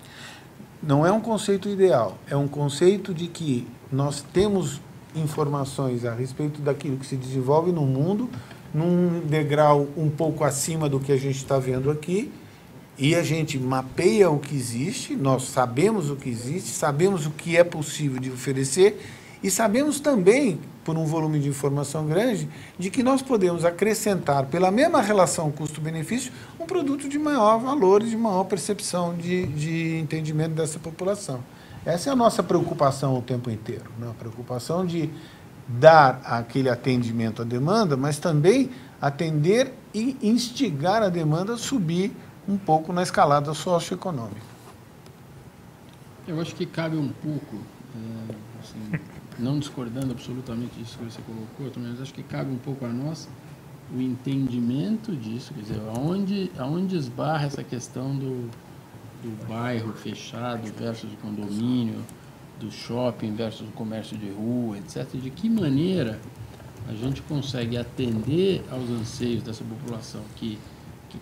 Não é um conceito ideal, é um conceito de que nós temos informações a respeito daquilo que se desenvolve no mundo, num degrau um pouco acima do que a gente está vendo aqui, e a gente mapeia o que existe, nós sabemos o que existe, sabemos o que é possível de oferecer, E sabemos também, por um volume de informação grande, de que nós podemos acrescentar, pela mesma relação custo-benefício, um produto de maior valor e de maior percepção de entendimento dessa população. Essa é a nossa preocupação o tempo inteiro, né? A preocupação de dar aquele atendimento à demanda, mas também atender e instigar a demanda a subir um pouco na escalada socioeconômica. Eu acho que cabe um pouco, assim, não discordando absolutamente disso que você colocou, mas acho que cabe um pouco a nós o entendimento disso, quer dizer, aonde esbarra essa questão do bairro fechado versus o condomínio, do shopping versus o comércio de rua, etc. De que maneira a gente consegue atender aos anseios dessa população que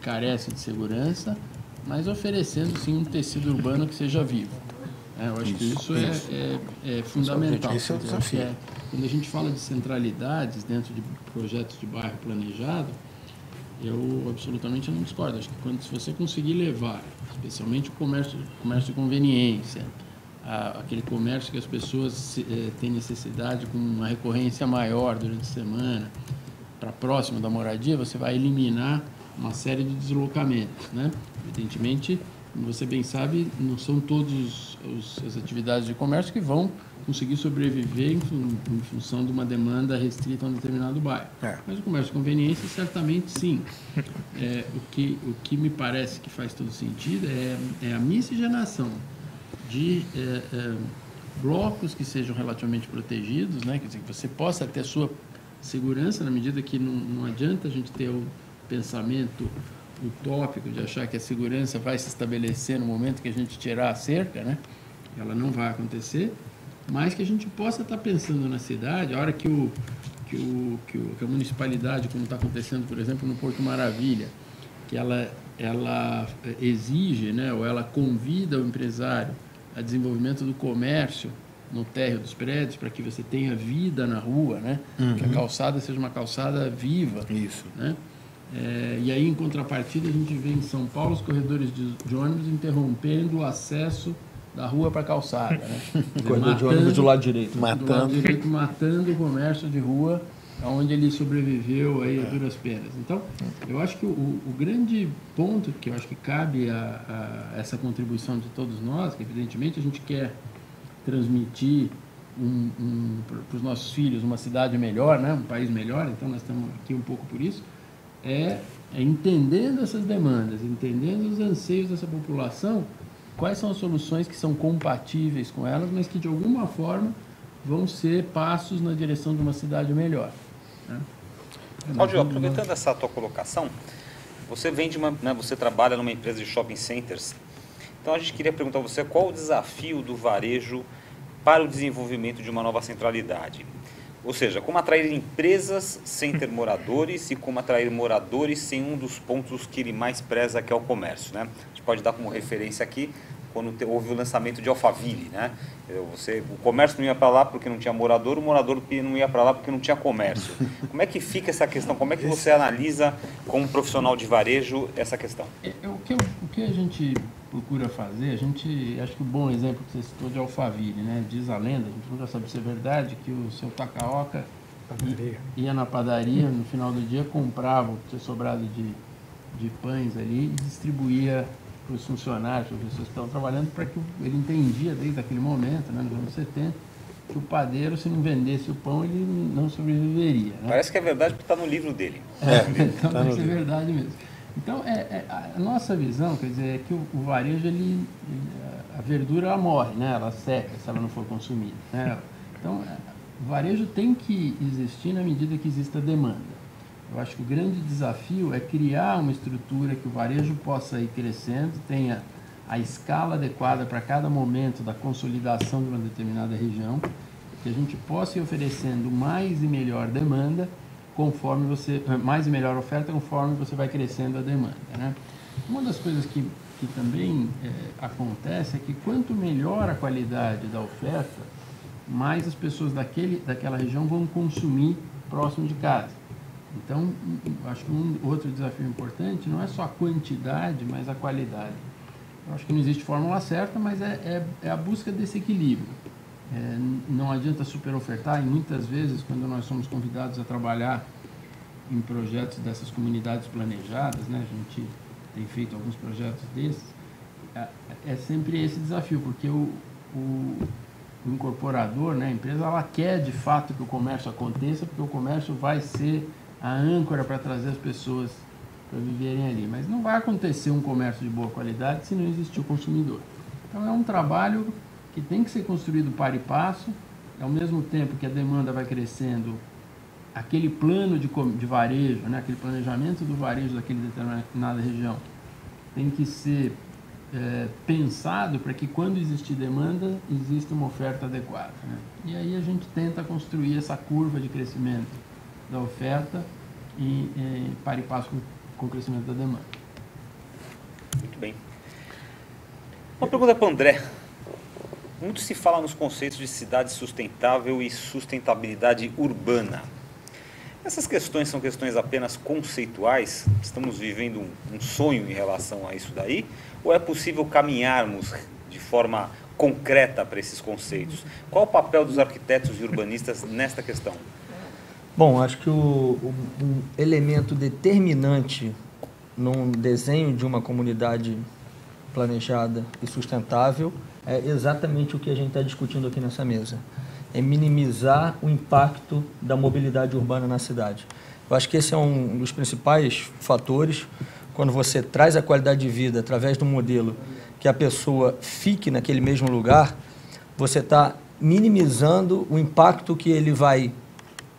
carece de segurança, mas oferecendo, sim, um tecido urbano que seja vivo. Eu acho que isso é fundamental. Esse é o desafio. Quando a gente fala de centralidades dentro de projetos de bairro planejado, eu absolutamente não discordo. Acho que se você conseguir levar, especialmente o comércio de conveniência, aquele comércio que as pessoas têm necessidade com uma recorrência maior durante a semana, para próximo da moradia, você vai eliminar uma série de deslocamentos, né? Evidentemente, como você bem sabe, não são todas as atividades de comércio que vão conseguir sobreviver em função de uma demanda restrita a um determinado bairro. Mas o comércio de conveniência, certamente, sim. O que me parece que faz todo sentido é a miscigenação de blocos que sejam relativamente protegidos, né? Quer dizer, que você possa ter a sua segurança, na medida que não adianta a gente ter o pensamento utópico de achar que a segurança vai se estabelecer no momento que a gente tirar a cerca, né? Ela não vai acontecer, mas que a gente possa estar pensando na cidade, a hora que a municipalidade, como está acontecendo, por exemplo, no Porto Maravilha, que ela exige, né, ou ela convida o empresário a desenvolvimento do comércio no térreo dos prédios, para que você tenha vida na rua, né? Que a calçada seja uma calçada viva. Isso. Né? E aí, em contrapartida, a gente vê em São Paulo os corredores de ônibus interrompendo o acesso da rua para a calçada. Né? Corredor de ônibus do lado direito. Matando o comércio de rua, onde ele sobreviveu aí a duras penas. Então, eu acho que o grande ponto que eu acho que cabe a essa contribuição de todos nós, que evidentemente a gente quer transmitir para os nossos filhos uma cidade melhor, né? Um país melhor, então nós estamos aqui um pouco por isso, entendendo essas demandas, entendendo os anseios dessa população, quais são as soluções que são compatíveis com elas, mas que de alguma forma vão ser passos na direção de uma cidade melhor. Né? Claudio, aproveitando essa tua colocação, você você trabalha numa empresa de shopping centers, então a gente queria perguntar a você qual o desafio do varejo para o desenvolvimento de uma nova centralidade. Ou seja, como atrair empresas sem ter moradores e como atrair moradores sem um dos pontos que ele mais preza, que é o comércio, né? A gente pode dar como referência aqui, quando houve o lançamento de Alphaville, né? O comércio não ia para lá porque não tinha morador, o morador não ia para lá porque não tinha comércio. Como é que fica essa questão? Como é que você analisa, como profissional de varejo, essa questão? O que a gente procura fazer, acho que o bom exemplo que você citou de Alphaville, né? Diz a lenda, a gente nunca sabe se é verdade, que o seu Takaoka ia na padaria, no final do dia comprava o que tinha sobrado de pães ali e distribuía para os funcionários, para as pessoas que estavam trabalhando, para que ele entendia desde aquele momento, né, nos anos 70, que o padeiro, se não vendesse o pão, ele não sobreviveria. Né? Parece que é verdade porque está no livro dele. Então deve ser verdade mesmo. Então, a nossa visão, quer dizer, é que o varejo, a verdura ela morre, né? Ela seca se ela não for consumida. Né? Então, o varejo tem que existir na medida que exista demanda. Eu acho que o grande desafio é criar uma estrutura que o varejo possa ir crescendo, tenha a escala adequada para cada momento da consolidação de uma determinada região, que a gente possa ir oferecendo mais e melhor demanda, mais e melhor oferta conforme você vai crescendo a demanda. Né? Uma das coisas que também acontece é que quanto melhor a qualidade da oferta, mais as pessoas daquela região vão consumir próximo de casa. Então, acho que outro desafio importante não é só a quantidade, mas a qualidade. Eu acho que não existe fórmula certa, mas é a busca desse equilíbrio. Não adianta superofertar, e muitas vezes, quando nós somos convidados a trabalhar em projetos dessas comunidades planejadas, né, a gente tem feito alguns projetos desses, é sempre esse desafio, porque o incorporador, né, a empresa, ela quer de fato que o comércio aconteça, porque o comércio vai ser a âncora para trazer as pessoas para viverem ali. Mas não vai acontecer um comércio de boa qualidade se não existir o consumidor. Então é um trabalho que tem que ser construído para e passo, ao mesmo tempo que a demanda vai crescendo, aquele plano de varejo, né, aquele planejamento do varejo daquela determinada região tem que ser pensado para que quando existir demanda, exista uma oferta adequada, né? E aí a gente tenta construir essa curva de crescimento da oferta para e passo com o crescimento da demanda. Muito bem. Uma pergunta para o André. Muito se fala nos conceitos de cidade sustentável e sustentabilidade urbana. Essas questões são questões apenas conceituais? Estamos vivendo um sonho em relação a isso daí? Ou é possível caminharmos de forma concreta para esses conceitos? Qual o papel dos arquitetos e urbanistas nesta questão? Bom, acho que o elemento determinante num desenho de uma comunidade planejada e sustentável é exatamente o que a gente está discutindo aqui nessa mesa. É minimizar o impacto da mobilidade urbana na cidade. Eu acho que esse é um dos principais fatores quando você traz a qualidade de vida através de um modelo que a pessoa fique naquele mesmo lugar, você está minimizando o impacto que ele vai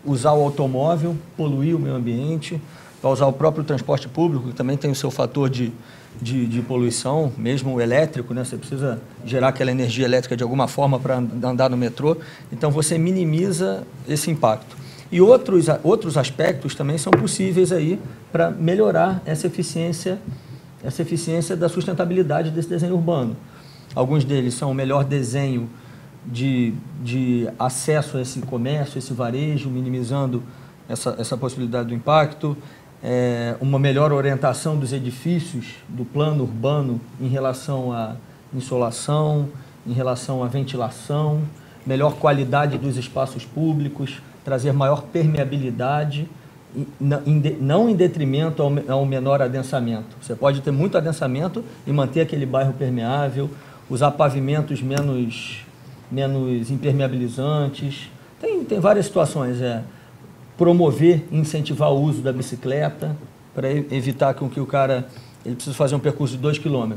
usar o automóvel, poluir o meio ambiente, vai usar o próprio transporte público, que também tem o seu fator de poluição, mesmo o elétrico, né? Você precisa gerar aquela energia elétrica de alguma forma para andar no metrô. Então, você minimiza esse impacto. E outros aspectos também são possíveis aí para melhorar essa eficiência da sustentabilidade desse desenho urbano. Alguns deles são o melhor desenho de acesso a esse comércio, esse varejo, minimizando essa possibilidade do impacto, uma melhor orientação dos edifícios, do plano urbano em relação à insolação, em relação à ventilação, melhor qualidade dos espaços públicos, trazer maior permeabilidade, não em detrimento ao menor adensamento. Você pode ter muito adensamento e manter aquele bairro permeável, usar pavimentos menos impermeabilizantes. Tem várias situações. Promover e incentivar o uso da bicicleta para evitar que o cara ele precisa fazer um percurso de 2 km.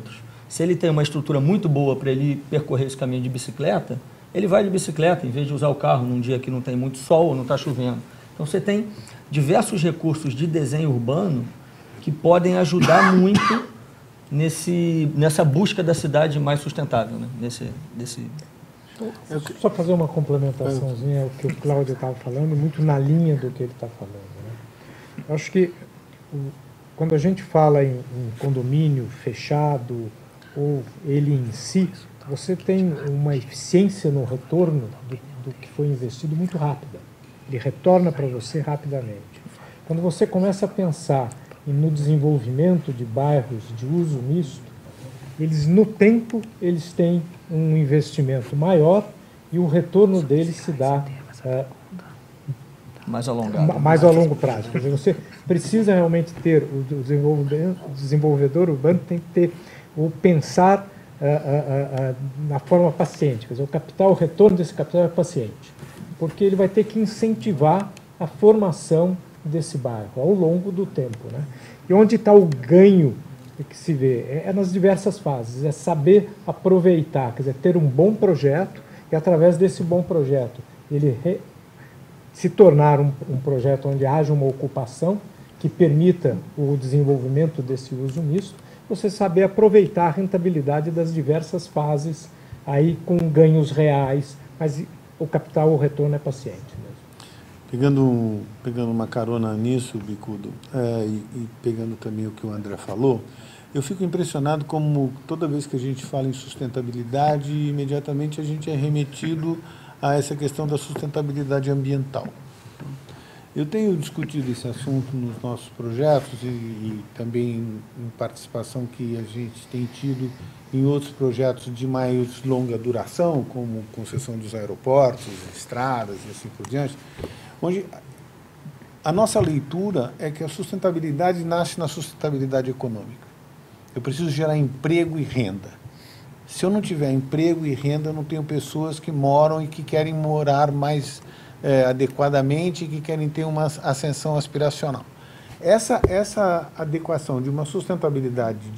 Se ele tem uma estrutura muito boa para ele percorrer esse caminho de bicicleta, ele vai de bicicleta em vez de usar o carro num dia que não tem muito sol ou não está chovendo. Então você tem diversos recursos de desenho urbano que podem ajudar muito nessa busca da cidade mais sustentável, né? Só fazer uma complementaçãozinha ao que o Cláudio estava falando, muito na linha do que ele está falando, né? Eu acho que quando a gente fala em condomínio fechado ou ele em si, você tem uma eficiência no retorno do que foi investido muito rápida. Ele retorna para você rapidamente. Quando você começa a pensar no desenvolvimento de bairros de uso misto, no tempo, eles têm um investimento maior e o retorno deles se dá mais alongado. Mais a longo prazo. Quer dizer, você precisa realmente ter, o desenvolvedor urbano tem que ter, ou pensar na forma paciente. Quer dizer, o retorno desse capital é paciente, porque ele vai ter que incentivar a formação desse bairro ao longo do tempo, né? E onde está o ganho que se vê? É nas diversas fases, é saber aproveitar, quer dizer, ter um bom projeto e, através desse bom projeto, ele se tornar um projeto onde haja uma ocupação que permita o desenvolvimento desse uso misto, você saber aproveitar a rentabilidade das diversas fases, aí com ganhos reais, mas o capital, o retorno é paciente mesmo. Pegando uma carona nisso, Bicudo, e pegando também o que o André falou, eu fico impressionado como toda vez que a gente fala em sustentabilidade, imediatamente a gente é remetido a essa questão da sustentabilidade ambiental. Eu tenho discutido esse assunto nos nossos projetos e também em participação que a gente tem tido em outros projetos de mais longa duração, como concessão dos aeroportos, estradas e assim por diante, onde a nossa leitura é que a sustentabilidade nasce na sustentabilidade econômica. Eu preciso gerar emprego e renda. Se eu não tiver emprego e renda, eu não tenho pessoas que moram e que querem morar mais adequadamente e que querem ter uma ascensão aspiracional. Essa adequação de uma sustentabilidade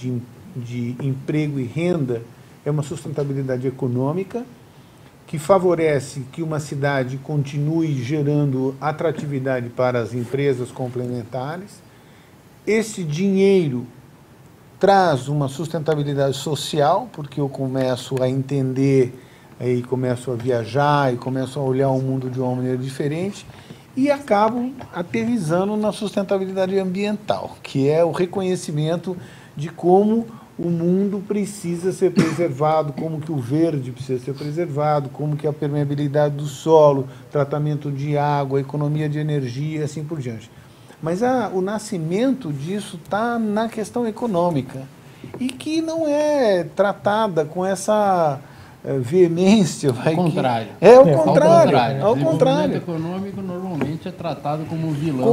de emprego e renda é uma sustentabilidade econômica que favorece que uma cidade continue gerando atratividade para as empresas complementares. Esse dinheiro traz uma sustentabilidade social, porque eu começo a entender e começo a viajar e começo a olhar o mundo de uma maneira diferente e acabo aterrissando na sustentabilidade ambiental, que é o reconhecimento de como o mundo precisa ser preservado, como que o verde precisa ser preservado, como que a permeabilidade do solo, tratamento de água, economia de energia e assim por diante. Mas o nascimento disso está na questão econômica e que não é tratada com essa veemência. Ao contrário. Ao contrário. O desenvolvimento econômico normalmente é tratado como vilão.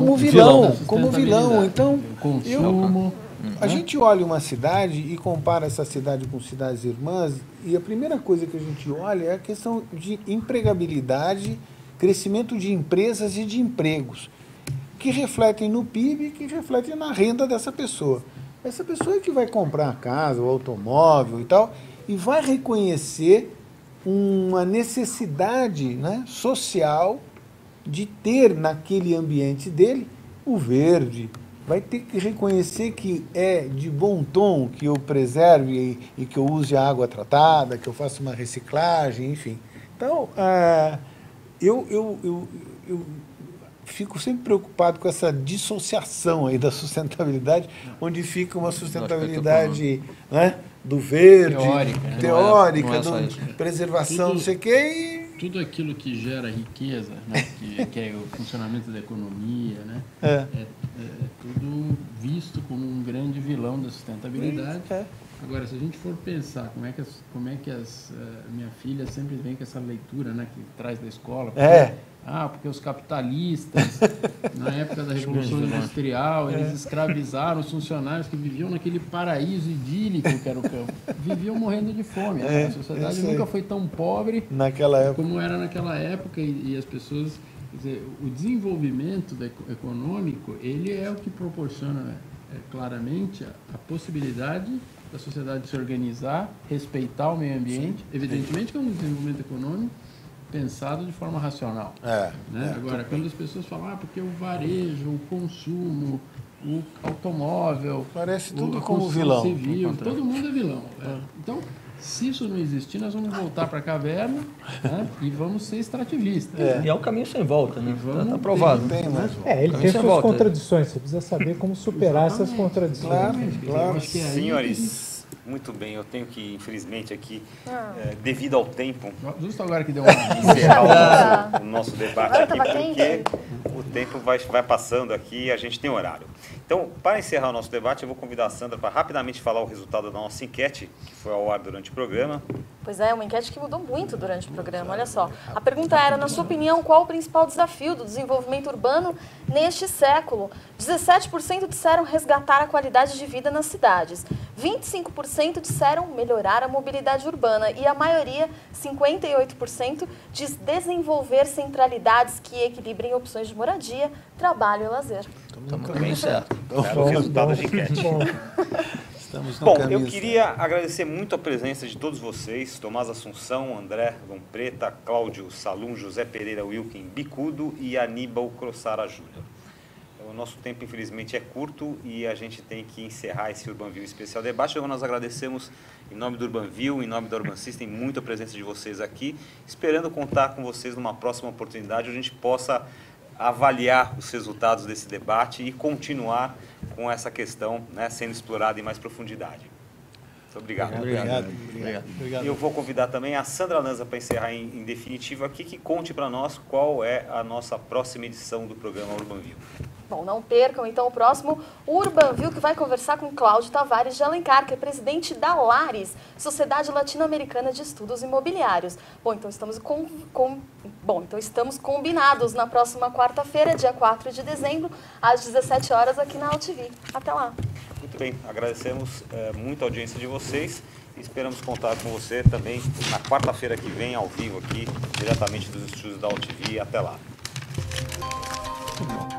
Como vilão. Então, consumo. A gente olha uma cidade e compara essa cidade com cidades irmãs e a primeira coisa que a gente olha é a questão de empregabilidade, crescimento de empresas e de empregos, que refletem no PIB, que refletem na renda dessa pessoa. Essa pessoa é que vai comprar a casa, o automóvel e tal, e vai reconhecer uma necessidade, né, social de ter naquele ambiente dele o verde. Vai ter que reconhecer que é de bom tom que eu preserve e que eu use a água tratada, que eu faça uma reciclagem, enfim. Então, eu fico sempre preocupado com essa dissociação aí da sustentabilidade, onde fica uma sustentabilidade, né, do verde, teórica, preservação, não sei o quê. Tudo aquilo que gera riqueza, né, que é o funcionamento da economia, né, é tudo visto como um grande vilão da sustentabilidade. Agora, se a gente for pensar como é que minha filha sempre vem com essa leitura, né, que traz da escola, porque os capitalistas, na época da Revolução Industrial, eles escravizaram os funcionários que viviam naquele paraíso idílico que era o campo. Viviam morrendo de fome. A sociedade nunca foi tão pobre como era naquela época e as pessoas... Quer dizer, o desenvolvimento econômico, ele é o que proporciona claramente a possibilidade da sociedade se organizar, respeitar o meio ambiente, evidentemente que é um desenvolvimento econômico pensado de forma racional. Né? Agora, quando as pessoas falam, porque o varejo, o consumo, o automóvel... Parece tudo como vilão. Civil, todo mundo é vilão. Então, se isso não existir, nós vamos voltar para a caverna, né, e vamos ser extrativistas. E é um caminho sem volta, né? Está aprovado. Ele tem suas contradições, você precisa saber como superar essas contradições. Claro. Senhores, muito bem, eu tenho que, infelizmente, aqui, devido ao tempo, justo agora que deu uma encerrar o nosso debate aqui, porque o tempo vai passando aqui e a gente tem horário. Então, para encerrar o nosso debate, eu vou convidar a Sandra para rapidamente falar o resultado da nossa enquete, que foi ao ar durante o programa. Pois é, uma enquete que mudou muito durante o programa, olha só. A pergunta era, na sua opinião, qual o principal desafio do desenvolvimento urbano neste século? 17% disseram resgatar a qualidade de vida nas cidades. 25% disseram melhorar a mobilidade urbana e a maioria, 58%, diz desenvolver centralidades que equilibrem opções de moradia, trabalho e lazer. Estamos no caminho certo. Claro, o resultado de enquete. Bom, eu queria agradecer muito a presença de todos vocês, Tomás Assunção, André Lompreta, Cláudio Salum, José Pereira Wilkin Bicudo e Aníbal Crossara Júnior. O nosso tempo, infelizmente, é curto e a gente tem que encerrar esse Urbanville Especial Debate. Então, nós agradecemos, em nome do Urbanville, em nome da Urban System, muito a presença de vocês aqui, esperando contar com vocês numa próxima oportunidade, onde a gente possa avaliar os resultados desse debate e continuar com essa questão, né, sendo explorada em mais profundidade. Muito obrigado. Obrigado. E eu vou convidar também a Sandra Lanza para encerrar em definitivo aqui, que conte para nós qual é a nossa próxima edição do programa UrbanView. Bom, não percam então o próximo UrbanView, que vai conversar com Cláudio Tavares de Alencar, que é presidente da Lares, Sociedade Latino-Americana de Estudos Imobiliários. Bom, então estamos combinados na próxima quarta-feira, dia 4 de dezembro, às 17 horas aqui na AltV. Até lá. Muito bem, agradecemos muito a audiência de vocês e esperamos contar com você também na quarta-feira que vem, ao vivo aqui, diretamente dos estúdios da AltV. Até lá. Muito bom.